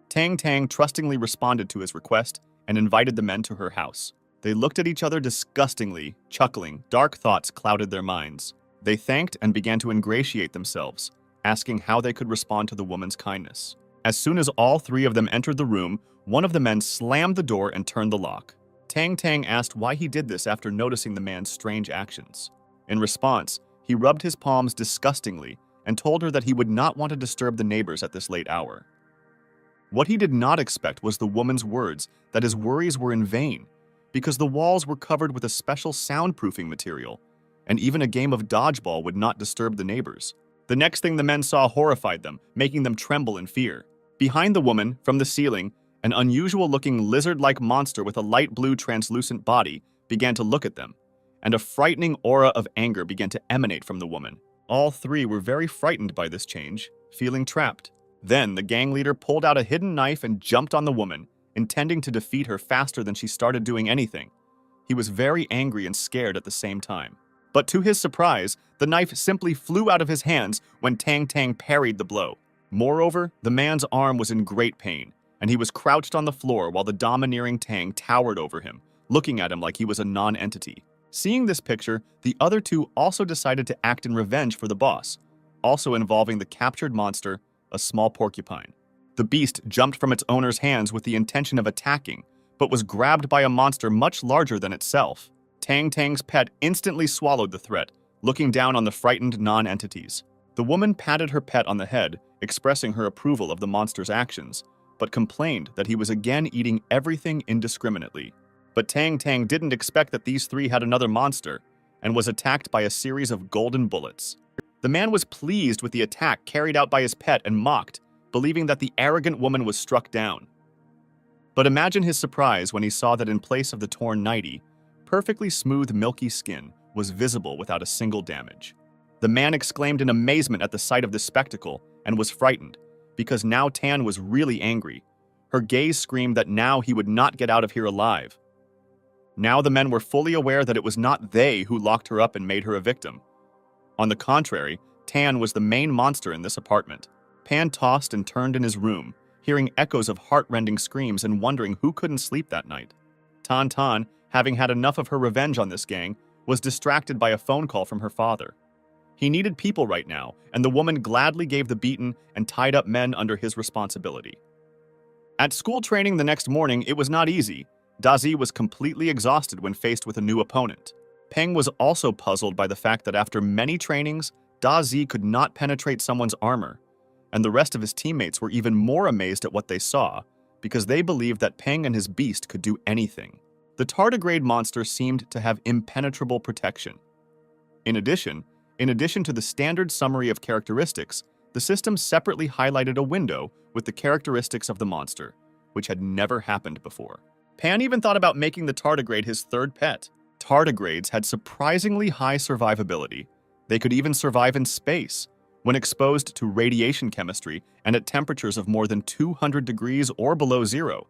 [SPEAKER 1] Tang Tang trustingly responded to his request and invited the men to her house. They looked at each other disgustingly, chuckling. Dark thoughts clouded their minds. They thanked and began to ingratiate themselves, asking how they could respond to the woman's kindness. As soon as all 3 of them entered the room, one of the men slammed the door and turned the lock. Tang Tang asked why he did this after noticing the man's strange actions. In response, he rubbed his palms disgustingly and told her that he would not want to disturb the neighbors at this late hour. What he did not expect was the woman's words that his worries were in vain, because the walls were covered with a special soundproofing material, and even a game of dodgeball would not disturb the neighbors. The next thing the men saw horrified them, making them tremble in fear. Behind the woman, from the ceiling, an unusual-looking lizard-like monster with a light blue translucent body began to look at them, and a frightening aura of anger began to emanate from the woman. All three were very frightened by this change, feeling trapped. Then the gang leader pulled out a hidden knife and jumped on the woman, intending to defeat her faster than she started doing anything. He was very angry and scared at the same time. But to his surprise, the knife simply flew out of his hands when Tang Tang parried the blow. Moreover, the man's arm was in great pain, and he was crouched on the floor while the domineering Tang towered over him, looking at him like he was a non-entity. Seeing this picture, the other two also decided to act in revenge for the boss, also involving the captured monster, a small porcupine. The beast jumped from its owner's hands with the intention of attacking, but was grabbed by a monster much larger than itself. Tang Tang's pet instantly swallowed the threat, looking down on the frightened non-entities. The woman patted her pet on the head, expressing her approval of the monster's actions, but complained that he was again eating everything indiscriminately. But Tang Tang didn't expect that these three had another monster, and was attacked by a series of golden bullets. The man was pleased with the attack carried out by his pet and mocked, believing that the arrogant woman was struck down. But imagine his surprise when he saw that in place of the torn nightie, perfectly smooth milky skin was visible without a single damage. The man exclaimed in amazement at the sight of this spectacle and was frightened, because now Tan was really angry. Her gaze screamed that now he would not get out of here alive. Now the men were fully aware that it was not they who locked her up and made her a victim. On the contrary, Tan was the main monster in this apartment. Pan tossed and turned in his room, hearing echoes of heart-rending screams and wondering who couldn't sleep that night. Tan Tan, having had enough of her revenge on this gang, was distracted by a phone call from her father. He needed people right now, and the woman gladly gave the beaten and tied up men under his responsibility. At school training the next morning, it was not easy. Dazi was completely exhausted when faced with a new opponent. Peng was also puzzled by the fact that after many trainings, Dazi could not penetrate someone's armor, and the rest of his teammates were even more amazed at what they saw, because they believed that Peng and his beast could do anything. The tardigrade monster seemed to have impenetrable protection. In addition to the standard summary of characteristics, the system separately highlighted a window with the characteristics of the monster, which had never happened before. Pan even thought about making the tardigrade his third pet. Tardigrades had surprisingly high survivability. They could even survive in space, when exposed to radiation chemistry and at temperatures of more than 200 degrees or below zero.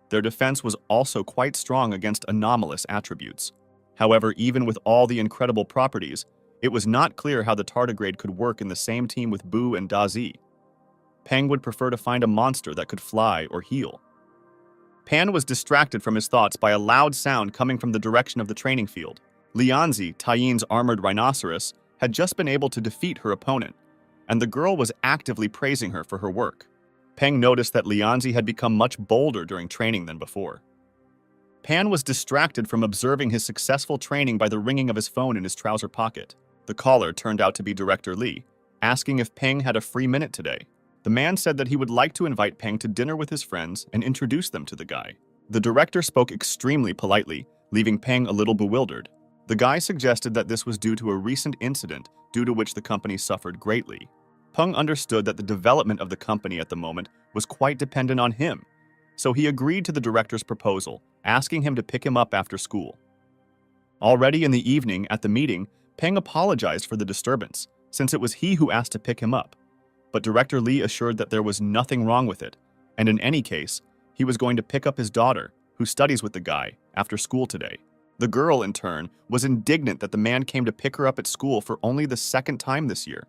[SPEAKER 1] Their defense was also quite strong against anomalous attributes. However, even with all the incredible properties, it was not clear how the tardigrade could work in the same team with Boo and Dazi. Peng would prefer to find a monster that could fly or heal. Pan was distracted from his thoughts by a loud sound coming from the direction of the training field. Lianzi, Taiyin's armored rhinoceros, had just been able to defeat her opponent, and the girl was actively praising her for her work. Peng noticed that Lianzi had become much bolder during training than before. Pan was distracted from observing his successful training by the ringing of his phone in his trouser pocket. The caller turned out to be Director Li, asking if Peng had a free minute today. The man said that he would like to invite Peng to dinner with his friends and introduce them to the guy. The director spoke extremely politely, leaving Peng a little bewildered. The guy suggested that this was due to a recent incident due to which the company suffered greatly. Peng understood that the development of the company at the moment was quite dependent on him, so he agreed to the director's proposal, asking him to pick him up after school. Already in the evening at the meeting, Peng apologized for the disturbance, since it was he who asked to pick him up. But Director Li assured that there was nothing wrong with it, and in any case, he was going to pick up his daughter, who studies with the guy, after school today. The girl, in turn, was indignant that the man came to pick her up at school for only the second time this year,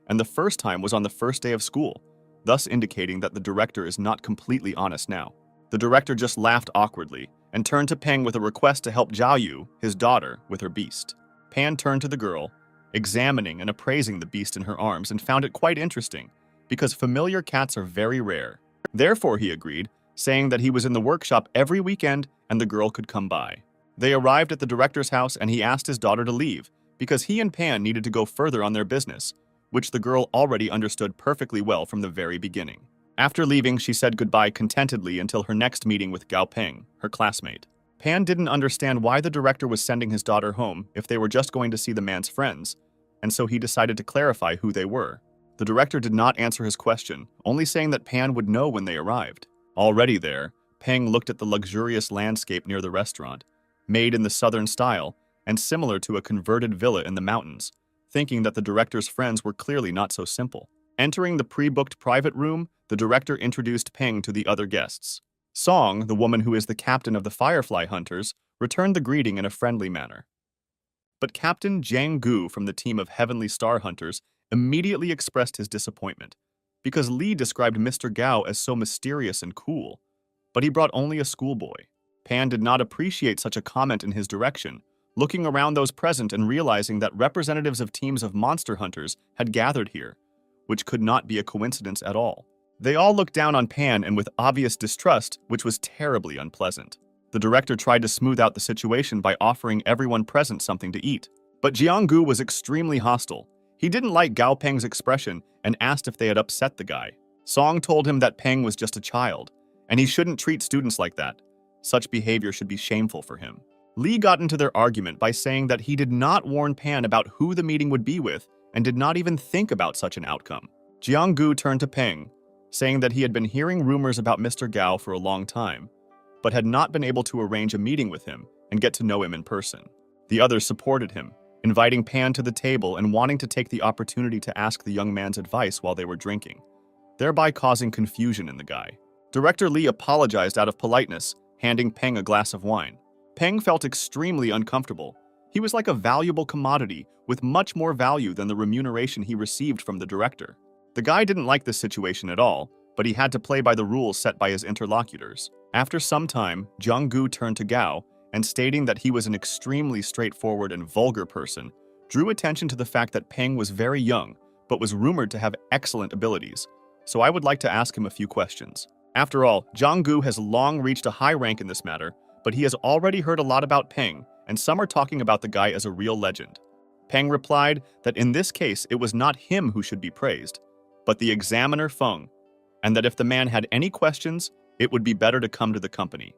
[SPEAKER 1] and the first time was on the first day of school, thus indicating that the director is not completely honest now. The director just laughed awkwardly and turned to Peng with a request to help Zhao Yu, his daughter, with her beast. Pan turned to the girl, examining and appraising the beast in her arms, and found it quite interesting, because familiar cats are very rare. Therefore, he agreed, saying that he was in the workshop every weekend and the girl could come by. They arrived at the director's house and he asked his daughter to leave, because he and Pan needed to go further on their business, which the girl already understood perfectly well from the very beginning. After leaving, she said goodbye contentedly until her next meeting with Gao Peng, her classmate. Pan didn't understand why the director was sending his daughter home if they were just going to see the man's friends, and so he decided to clarify who they were. The director did not answer his question, only saying that Pan would know when they arrived. Already there, Peng looked at the luxurious landscape near the restaurant, made in the southern style and similar to a converted villa in the mountains, thinking that the director's friends were clearly not so simple. Entering the pre-booked private room, the director introduced Peng to the other guests. Song, the woman who is the captain of the Firefly Hunters, returned the greeting in a friendly manner. But Captain Jiang Gu from the team of Heavenly Star Hunters immediately expressed his disappointment, because Li described Mr. Gao as so mysterious and cool, but he brought only a schoolboy. Pan did not appreciate such a comment in his direction, looking around those present and realizing that representatives of teams of monster hunters had gathered here, which could not be a coincidence at all. They all looked down on Pan and with obvious distrust, which was terribly unpleasant. The director tried to smooth out the situation by offering everyone present something to eat, but Jianggu was extremely hostile. He didn't like Gao Peng's expression and asked if they had upset the guy. Song told him that Peng was just a child, and he shouldn't treat students like that. Such behavior should be shameful for him. Li got into their argument by saying that he did not warn Pan about who the meeting would be with and did not even think about such an outcome. Jianggu turned to Peng, saying that he had been hearing rumors about Mr. Gao for a long time, but had not been able to arrange a meeting with him and get to know him in person. The others supported him, inviting Pan to the table and wanting to take the opportunity to ask the young man's advice while they were drinking, thereby causing confusion in the guy. Director Li apologized out of politeness, handing Peng a glass of wine. Peng felt extremely uncomfortable. He was like a valuable commodity with much more value than the remuneration he received from the director. The guy didn't like this situation at all, but he had to play by the rules set by his interlocutors. After some time, Jianggu turned to Gao and stating that he was an extremely straightforward and vulgar person, drew attention to the fact that Peng was very young, but was rumored to have excellent abilities. So I would like to ask him a few questions. After all, Jianggu has long reached a high rank in this matter, but he has already heard a lot about Peng, and some are talking about the guy as a real legend. Peng replied that in this case it was not him who should be praised, but the examiner Feng, and that if the man had any questions, it would be better to come to the company.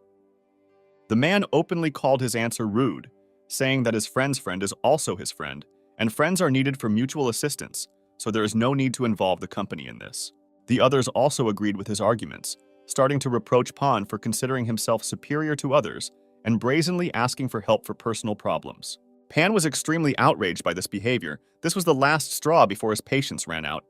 [SPEAKER 1] The man openly called his answer rude, saying that his friend's friend is also his friend, and friends are needed for mutual assistance, so there is no need to involve the company in this. The others also agreed with his arguments, starting to reproach Pan for considering himself superior to others and brazenly asking for help for personal problems. Pan was extremely outraged by this behavior. This was the last straw before his patience ran out.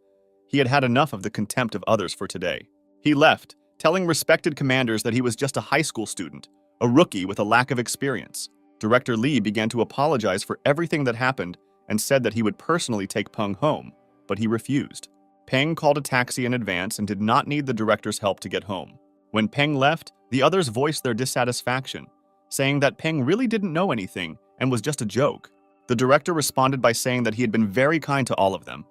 [SPEAKER 1] He had had enough of the contempt of others for today. He left, telling respected commanders that he was just a high school student, a rookie with a lack of experience. Director Li began to apologize for everything that happened and said that he would personally take Peng home, but he refused. Peng called a taxi in advance and did not need the director's help to get home. When Peng left, the others voiced their dissatisfaction, saying that Peng really didn't know anything and was just a joke. The director responded by saying that he had been very kind to all of them,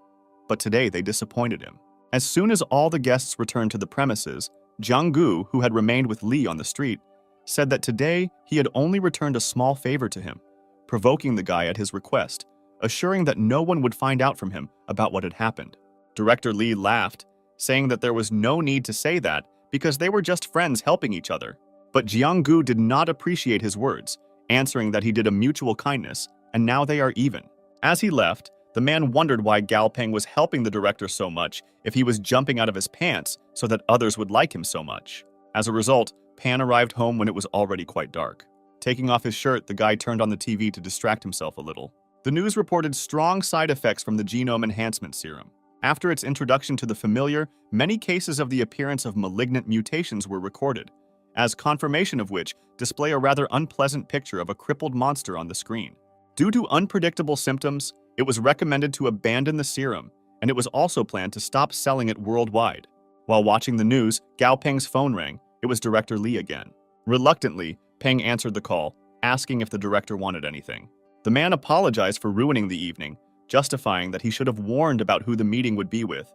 [SPEAKER 1] but today they disappointed him. As soon as all the guests returned to the premises, Jianggu, who had remained with Li on the street, said that today he had only returned a small favor to him, provoking the guy at his request, assuring that no one would find out from him about what had happened. Director Li laughed, saying that there was no need to say that because they were just friends helping each other. But Jianggu did not appreciate his words, answering that he did a mutual kindness, and now they are even. As he left, the man wondered why Gao Peng was helping the director so much if he was jumping out of his pants so that others would like him so much. As a result, Pan arrived home when it was already quite dark. Taking off his shirt, the guy turned on the TV to distract himself a little. The news reported strong side effects from the genome enhancement serum. After its introduction to the familiar, many cases of the appearance of malignant mutations were recorded, as confirmation of which display a rather unpleasant picture of a crippled monster on the screen. Due to unpredictable symptoms, it was recommended to abandon the serum, and it was also planned to stop selling it worldwide. While watching the news, Gao Peng's phone rang. It was Director Li again. Reluctantly, Peng answered the call, asking if the director wanted anything. The man apologized for ruining the evening, justifying that he should have warned about who the meeting would be with,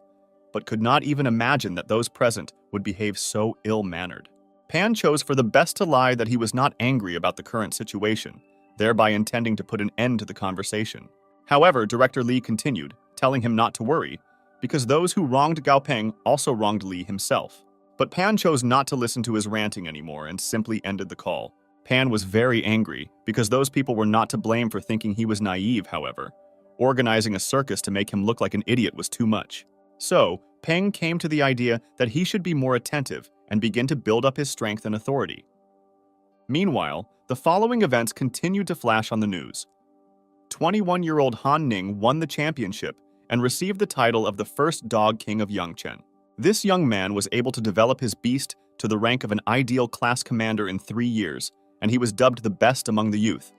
[SPEAKER 1] but could not even imagine that those present would behave so ill-mannered. Pan chose for the best to lie that he was not angry about the current situation, thereby intending to put an end to the conversation. However, Director Li continued, telling him not to worry, because those who wronged Gao Peng also wronged Li himself. But Pan chose not to listen to his ranting anymore and simply ended the call. Pan was very angry, because those people were not to blame for thinking he was naive, however. Organizing a circus to make him look like an idiot was too much. So, Peng came to the idea that he should be more attentive and begin to build up his strength and authority. Meanwhile, the following events continued to flash on the news. 21-year-old Han Ning won the championship and received the title of the first Dog King of Yangchen. This young man was able to develop his beast to the rank of an ideal class commander in 3 years, and he was dubbed the best among the youth.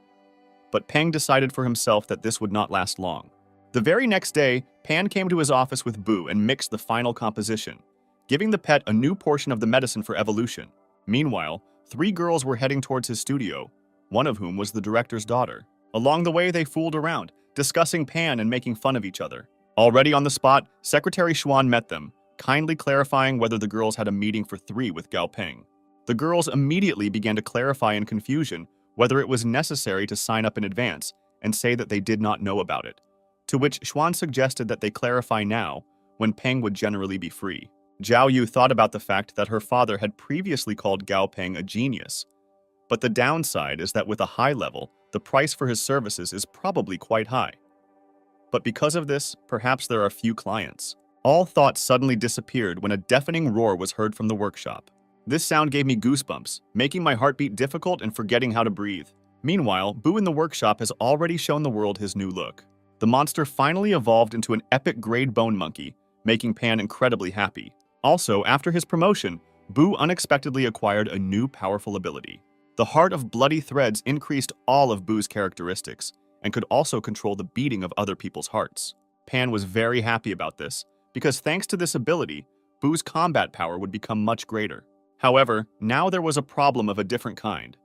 [SPEAKER 1] But Peng decided for himself that this would not last long. The very next day, Pan came to his office with Bu and mixed the final composition, giving the pet a new portion of the medicine for evolution. Meanwhile, 3 girls were heading towards his studio, one of whom was the director's daughter. Along the way, they fooled around, discussing Pan and making fun of each other. Already on the spot, Secretary Xuan met them, kindly clarifying whether the girls had a meeting for 3 with Gao Peng. The girls immediately began to clarify in confusion whether it was necessary to sign up in advance and say that they did not know about it, to which Xuan suggested that they clarify now, when Peng would generally be free. Zhao Yu thought about the fact that her father had previously called Gao Peng a genius, but the downside is that with a high level, the price for his services is probably quite high. But because of this, perhaps there are few clients. All thoughts suddenly disappeared when a deafening roar was heard from the workshop. This sound gave me goosebumps, making my heartbeat difficult and forgetting how to breathe. Meanwhile, Bu in the workshop has already shown the world his new look. The monster finally evolved into an epic grade bone monkey, making Pan incredibly happy. Also, after his promotion, Bu unexpectedly acquired a new powerful ability. The Heart of Bloody Threads increased all of Bu's characteristics and could also control the beating of other people's hearts. Pan was very happy about this, because thanks to this ability, Bu's combat power would become much greater. However, now there was a problem of a different kind.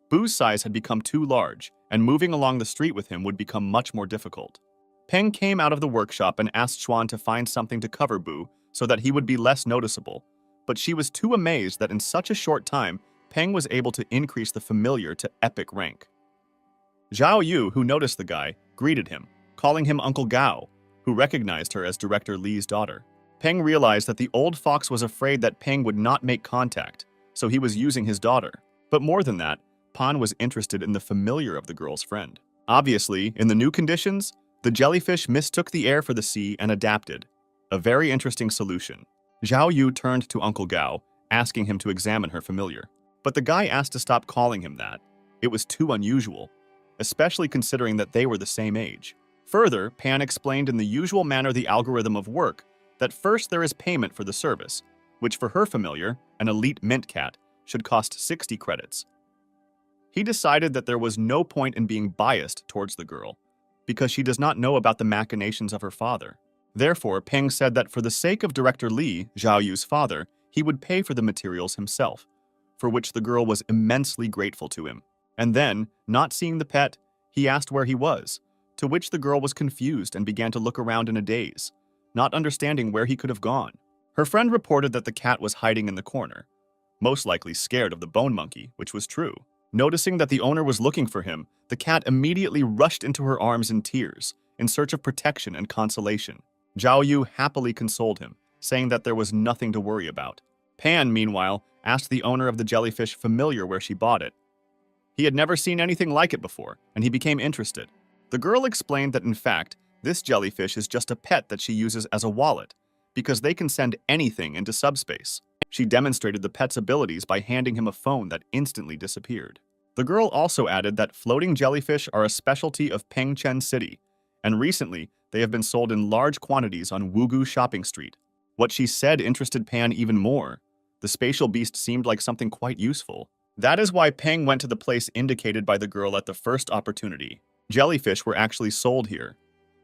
[SPEAKER 1] Bu's size had become too large, and moving along the street with him would become much more difficult. Peng came out of the workshop and asked Xuan to find something to cover Bu so that he would be less noticeable, but she was too amazed that in such a short time, Peng was able to increase the familiar to epic rank. Zhao Yu, who noticed the guy, greeted him, calling him Uncle Gao, who recognized her as Director Li's daughter. Peng realized that the old fox was afraid that Peng would not make contact, so he was using his daughter. But more than that, Pan was interested in the familiar of the girl's friend. Obviously, in the new conditions, the jellyfish mistook the air for the sea and adapted. A very interesting solution. Zhao Yu turned to Uncle Gao, asking him to examine her familiar. But the guy asked to stop calling him that. It was too unusual, especially considering that they were the same age. Further, Pan explained in the usual manner the algorithm of work, that first there is payment for the service, which for her familiar, an elite mint cat, should cost 60 credits. He decided that there was no point in being biased towards the girl, because she does not know about the machinations of her father. Therefore, Peng said that for the sake of Director Li, Zhao Yu's father, he would pay for the materials himself, for which the girl was immensely grateful to him. And then, not seeing the pet, he asked where he was, to which the girl was confused and began to look around in a daze, not understanding where he could have gone. Her friend reported that the cat was hiding in the corner, most likely scared of the bone monkey, which was true. Noticing that the owner was looking for him, the cat immediately rushed into her arms in tears, in search of protection and consolation. Zhao Yu happily consoled him, saying that there was nothing to worry about. Pan, meanwhile, asked the owner of the jellyfish familiar where she bought it. He had never seen anything like it before, and he became interested. The girl explained that in fact, this jellyfish is just a pet that she uses as a wallet, because they can send anything into subspace. She demonstrated the pet's abilities by handing him a phone that instantly disappeared. The girl also added that floating jellyfish are a specialty of Pengchen City, and recently they have been sold in large quantities on Wugu Shopping Street. What she said interested Pan even more. The spatial beast seemed like something quite useful. That is why Peng went to the place indicated by the girl at the first opportunity. Jellyfish were actually sold here.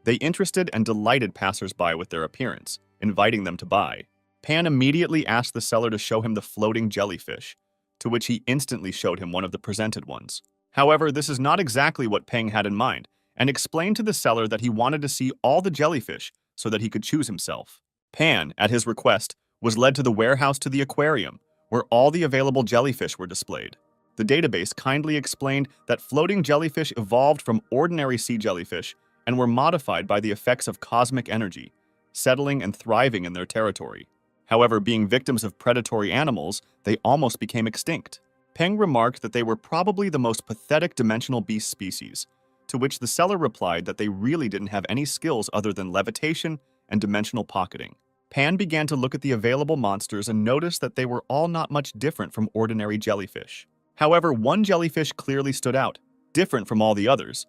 [SPEAKER 1] They interested and delighted passers-by with their appearance, inviting them to buy. Pan immediately asked the seller to show him the floating jellyfish, to which he instantly showed him one of the presented ones. However, this is not exactly what Peng had in mind, and explained to the seller that he wanted to see all the jellyfish so that he could choose himself. Pan, at his request, was led to the warehouse to the aquarium, where all the available jellyfish were displayed. The database kindly explained that floating jellyfish evolved from ordinary sea jellyfish and were modified by the effects of cosmic energy, settling and thriving in their territory. However, being victims of predatory animals, they almost became extinct. Peng remarked that they were probably the most pathetic dimensional beast species, to which the seller replied that they really didn't have any skills other than levitation and dimensional pocketing. Pan began to look at the available monsters and noticed that they were all not much different from ordinary jellyfish. However, one jellyfish clearly stood out, different from all the others.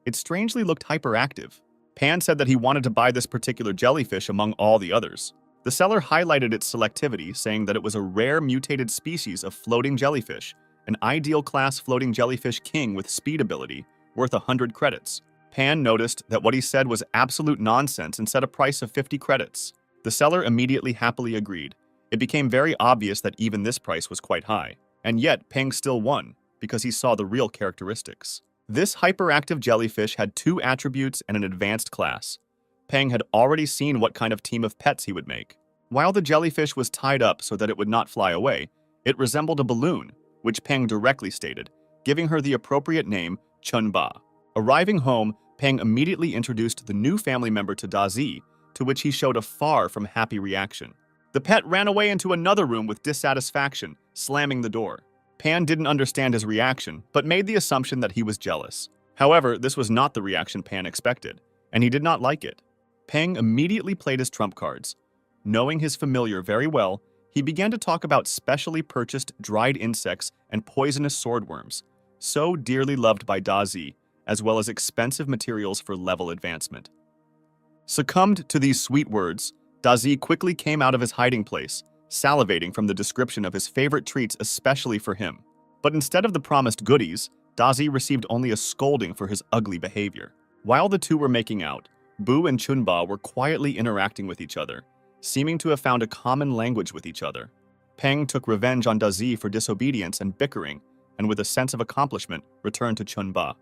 [SPEAKER 1] It strangely looked hyperactive. Pan said that he wanted to buy this particular jellyfish among all the others. The seller highlighted its selectivity, saying that it was a rare mutated species of floating jellyfish, an ideal class floating jellyfish king with speed ability, worth 100 credits. Pan noticed that what he said was absolute nonsense and set a price of 50 credits. The seller immediately happily agreed. It became very obvious that even this price was quite high. And yet, Peng still won, because he saw the real characteristics. This hyperactive jellyfish had 2 attributes and an advanced class. Peng had already seen what kind of team of pets he would make. While the jellyfish was tied up so that it would not fly away, it resembled a balloon, which Peng directly stated, giving her the appropriate name, Chunba. Arriving home, Peng immediately introduced the new family member to Dazi, to which he showed a far from happy reaction. The pet ran away into another room with dissatisfaction, slamming the door. Pan didn't understand his reaction, but made the assumption that he was jealous. However, this was not the reaction Pan expected, and he did not like it. Peng immediately played his trump cards. Knowing his familiar very well, he began to talk about specially purchased dried insects and poisonous swordworms, so dearly loved by Dazi, as well as expensive materials for level advancement. Succumbed to these sweet words, Dazi quickly came out of his hiding place, salivating from the description of his favorite treats especially for him. But instead of the promised goodies, Dazi received only a scolding for his ugly behavior. While the two were making out, Bu and Chunba were quietly interacting with each other, seeming to have found a common language with each other. Peng took revenge on Dazi for disobedience and bickering, and with a sense of accomplishment, returned to Chunba.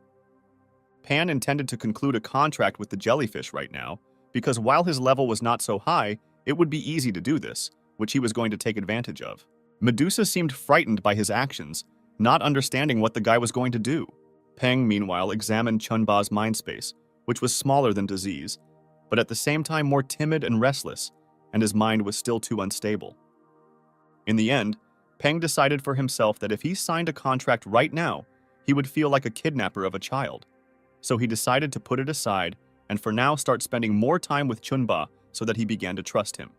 [SPEAKER 1] Pan intended to conclude a contract with the jellyfish right now, because while his level was not so high, it would be easy to do this, which he was going to take advantage of. Medusa seemed frightened by his actions, not understanding what the guy was going to do. Peng, meanwhile, examined Chunba's mind space, which was smaller than Dazi's, but at the same time more timid and restless, and his mind was still too unstable. In the end, Peng decided for himself that if he signed a contract right now, he would feel like a kidnapper of a child. So he decided to put it aside and for now start spending more time with Chunba so that he began to trust him.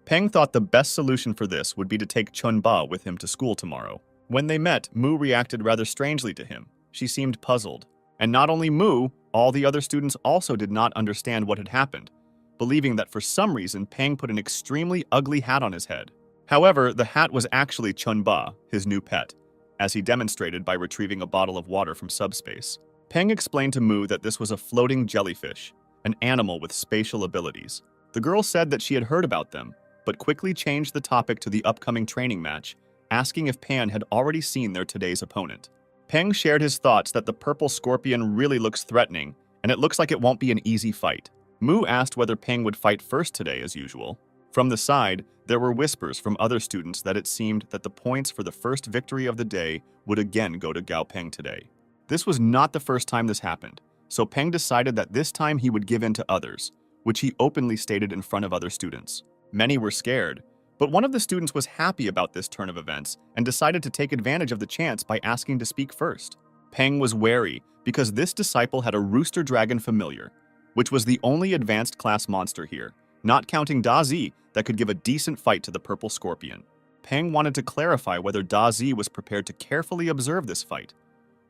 [SPEAKER 1] Peng thought the best solution for this would be to take Chunba with him to school tomorrow. When they met, Mu reacted rather strangely to him. She seemed puzzled. And not only Mu, all the other students also did not understand what had happened, believing that for some reason Peng put an extremely ugly hat on his head. However, the hat was actually Chunba, his new pet, as he demonstrated by retrieving a bottle of water from subspace. Peng explained to Mu that this was a floating jellyfish, an animal with spatial abilities. The girl said that she had heard about them, but quickly changed the topic to the upcoming training match, asking if Pan had already seen their today's opponent. Peng shared his thoughts that the purple scorpion really looks threatening, and it looks like it won't be an easy fight. Mu asked whether Peng would fight first today as usual. From the side, there were whispers from other students that it seemed that the points for the first victory of the day would again go to Gao Peng today. This was not the first time this happened, so Peng decided that this time he would give in to others, which he openly stated in front of other students. Many were scared, but one of the students was happy about this turn of events and decided to take advantage of the chance by asking to speak first. Peng was wary because this disciple had a rooster dragon familiar, which was the only advanced class monster here, not counting Dazi that could give a decent fight to the purple scorpion. Peng wanted to clarify whether Dazi was prepared to carefully observe this fight,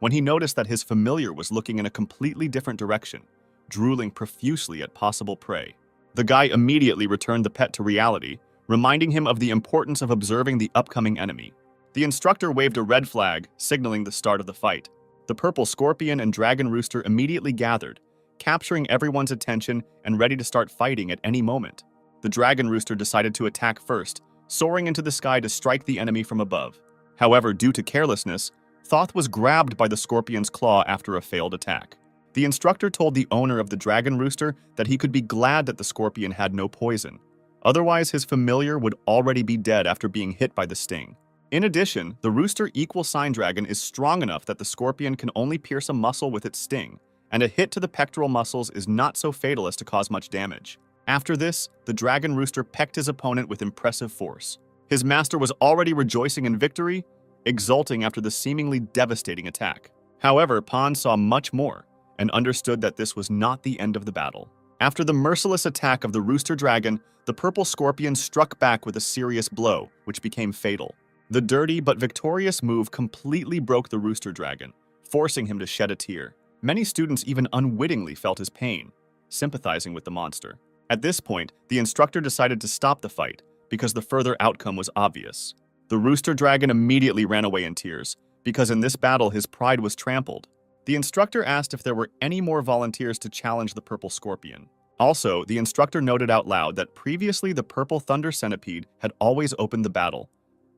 [SPEAKER 1] when he noticed that his familiar was looking in a completely different direction, drooling profusely at possible prey. The guy immediately returned the pet to reality, reminding him of the importance of observing the upcoming enemy. The instructor waved a red flag, signaling the start of the fight. The purple scorpion and dragon rooster immediately gathered, capturing everyone's attention and ready to start fighting at any moment. The dragon rooster decided to attack first, soaring into the sky to strike the enemy from above. However, due to carelessness, Thoth was grabbed by the scorpion's claw after a failed attack. The instructor told the owner of the dragon rooster that he could be glad that the scorpion had no poison. Otherwise, his familiar would already be dead after being hit by the sting. In addition, the rooster equal sign dragon is strong enough that the scorpion can only pierce a muscle with its sting, and a hit to the pectoral muscles is not so fatal as to cause much damage. After this, the dragon rooster pecked his opponent with impressive force. His master was already rejoicing in victory, exulting after the seemingly devastating attack. However, Pan saw much more and understood that this was not the end of the battle. After the merciless attack of the rooster dragon, the purple scorpion struck back with a serious blow, which became fatal. The dirty but victorious move completely broke the rooster dragon, forcing him to shed a tear. Many students even unwittingly felt his pain, sympathizing with the monster. At this point, the instructor decided to stop the fight because the further outcome was obvious. The rooster dragon immediately ran away in tears because in this battle his pride was trampled. The instructor asked if there were any more volunteers to challenge the purple scorpion. Also, the instructor noted out loud that previously the purple thunder centipede had always opened the battle,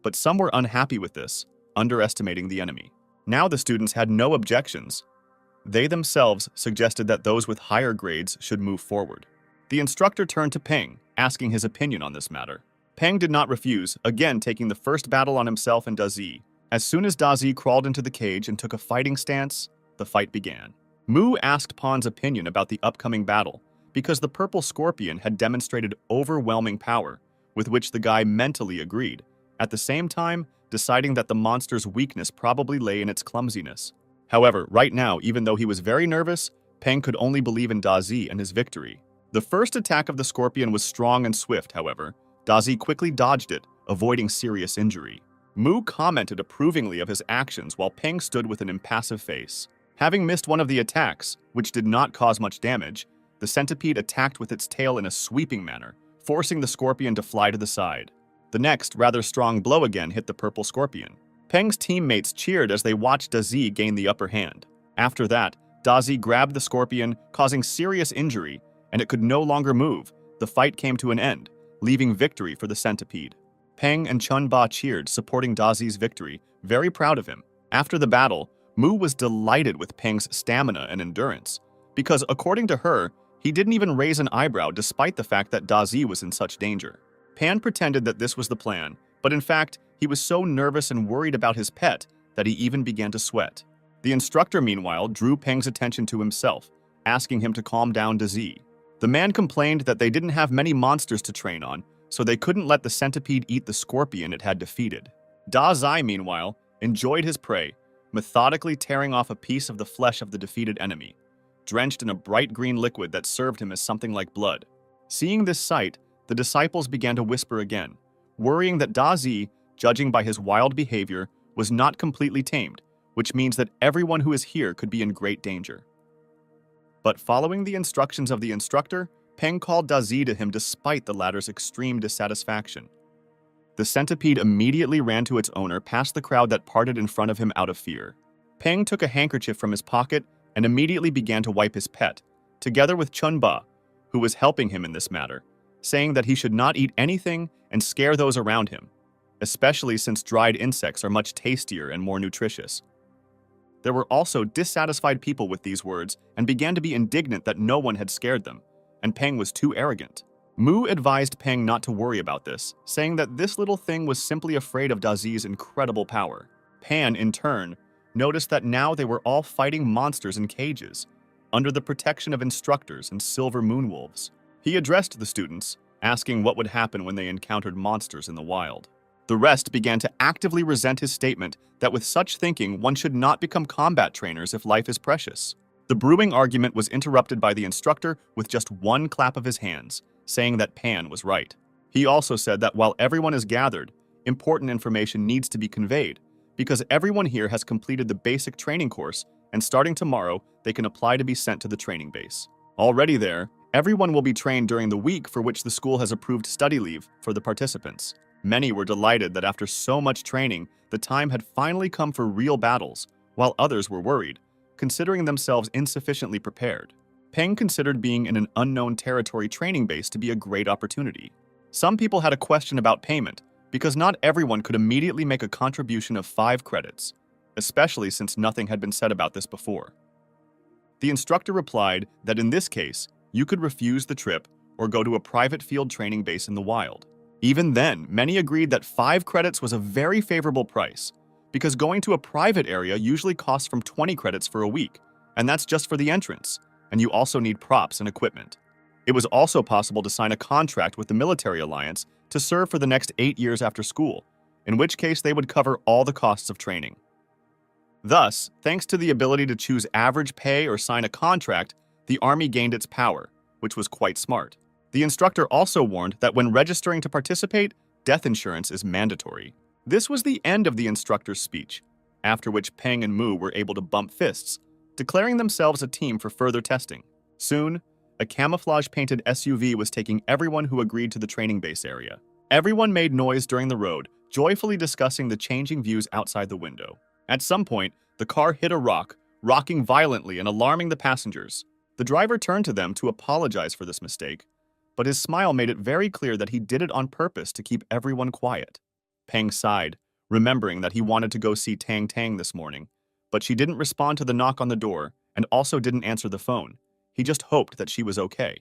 [SPEAKER 1] but some were unhappy with this, underestimating the enemy. Now the students had no objections. They themselves suggested that those with higher grades should move forward. The instructor turned to Peng, asking his opinion on this matter. Peng did not refuse, again taking the first battle on himself and Dazi. As soon as Dazi crawled into the cage and took a fighting stance, the fight began. Mu asked Pan's opinion about the upcoming battle, because the purple scorpion had demonstrated overwhelming power, with which the guy mentally agreed, at the same time deciding that the monster's weakness probably lay in its clumsiness. However, right now, even though he was very nervous, Peng could only believe in Dazi and his victory. The first attack of the scorpion was strong and swift, however. Dazi quickly dodged it, avoiding serious injury. Mu commented approvingly of his actions while Peng stood with an impassive face. Having missed one of the attacks, which did not cause much damage, the centipede attacked with its tail in a sweeping manner, forcing the scorpion to fly to the side. The next, rather strong blow again hit the purple scorpion. Peng's teammates cheered as they watched Dazi gain the upper hand. After that, Dazi grabbed the scorpion, causing serious injury, and it could no longer move. The fight came to an end, leaving victory for the centipede. Peng and Chunba cheered, supporting Dazi's victory, very proud of him. After the battle, Mu was delighted with Peng's stamina and endurance, because according to her, he didn't even raise an eyebrow despite the fact that Dazi was in such danger. Pan pretended that this was the plan, but in fact, he was so nervous and worried about his pet that he even began to sweat. The instructor, meanwhile, drew Peng's attention to himself, asking him to calm down Dazi. The man complained that they didn't have many monsters to train on, so they couldn't let the centipede eat the scorpion it had defeated. Dazi, meanwhile, enjoyed his prey, methodically tearing off a piece of the flesh of the defeated enemy, drenched in a bright green liquid that served him as something like blood. Seeing this sight, the disciples began to whisper again, worrying that Dazi, judging by his wild behavior, was not completely tamed, which means that everyone who is here could be in great danger. But following the instructions of the instructor, Peng called Dazi to him despite the latter's extreme dissatisfaction. The centipede immediately ran to its owner past the crowd that parted in front of him out of fear. Peng took a handkerchief from his pocket and immediately began to wipe his pet, together with Chunba, who was helping him in this matter, saying that he should not eat anything and scare those around him, especially since dried insects are much tastier and more nutritious. There were also dissatisfied people with these words and began to be indignant that no one had scared them, and Peng was too arrogant. Mu advised Peng not to worry about this, saying that this little thing was simply afraid of Dazi's incredible power. Pan, in turn, noticed that now they were all fighting monsters in cages, under the protection of instructors and silver moonwolves. He addressed the students, asking what would happen when they encountered monsters in the wild. The rest began to actively resent his statement that with such thinking, one should not become combat trainers if life is precious. The brewing argument was interrupted by the instructor with just one clap of his hands, saying that Pan was right. He also said that while everyone is gathered, important information needs to be conveyed, because everyone here has completed the basic training course, and starting tomorrow, they can apply to be sent to the training base. Already there, everyone will be trained during the week for which the school has approved study leave for the participants. Many were delighted that after so much training, the time had finally come for real battles, while others were worried, considering themselves insufficiently prepared. Peng considered being in an unknown territory training base to be a great opportunity. Some people had a question about payment, because not everyone could immediately make a contribution of 5 credits, especially since nothing had been said about this before. The instructor replied that in this case, you could refuse the trip or go to a private field training base in the wild. Even then, many agreed that 5 credits was a very favorable price, because going to a private area usually costs from 20 credits for a week, And that's just for the entrance, and you also need props and equipment. It was also possible to sign a contract with the military alliance to serve for the next 8 years after school, in which case they would cover all the costs of training. Thus, thanks to the ability to choose average pay or sign a contract, the army gained its power, which was quite smart. The instructor also warned that when registering to participate, death insurance is mandatory. This was the end of the instructor's speech, after which Peng and Mu were able to bump fists, declaring themselves a team for further testing. Soon, a camouflage-painted SUV was taking everyone who agreed to the training base area. Everyone made noise during the road, joyfully discussing the changing views outside the window. At some point, the car hit a rock, rocking violently and alarming the passengers. The driver turned to them to apologize for this mistake, but his smile made it very clear that he did it on purpose to keep everyone quiet. Peng sighed, remembering that he wanted to go see Tang Tang this morning, but she didn't respond to the knock on the door and also didn't answer the phone. He just hoped that she was okay.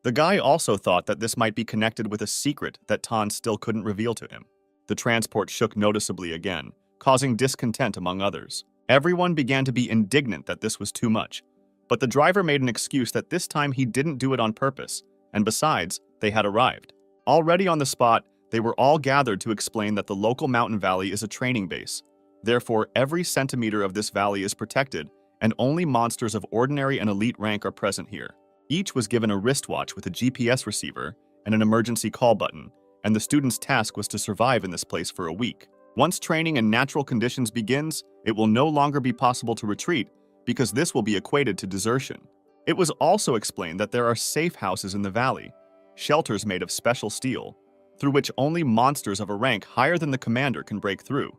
[SPEAKER 1] The guy also thought that this might be connected with a secret that Tan still couldn't reveal to him. The transport shook noticeably again, causing discontent among others. Everyone began to be indignant that this was too much, but the driver made an excuse that this time he didn't do it on purpose, and besides, they had arrived. Already on the spot, they were all gathered to explain that the local mountain valley is a training base. Therefore, every centimeter of this valley is protected, and only monsters of ordinary and elite rank are present here. Each was given a wristwatch with a GPS receiver and an emergency call button, and the student's task was to survive in this place for a week. Once training in natural conditions begins, it will no longer be possible to retreat because this will be equated to desertion. It was also explained that there are safe houses in the valley, shelters made of special steel, through which only monsters of a rank higher than the commander can break through,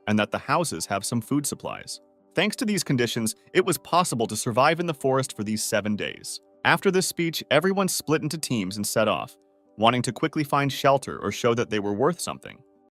[SPEAKER 1] and that the houses have some food supplies. Thanks to these conditions, it was possible to survive in the forest for these 7 days. After this speech, everyone split into teams and set off, wanting to quickly find shelter or show that they were worth something.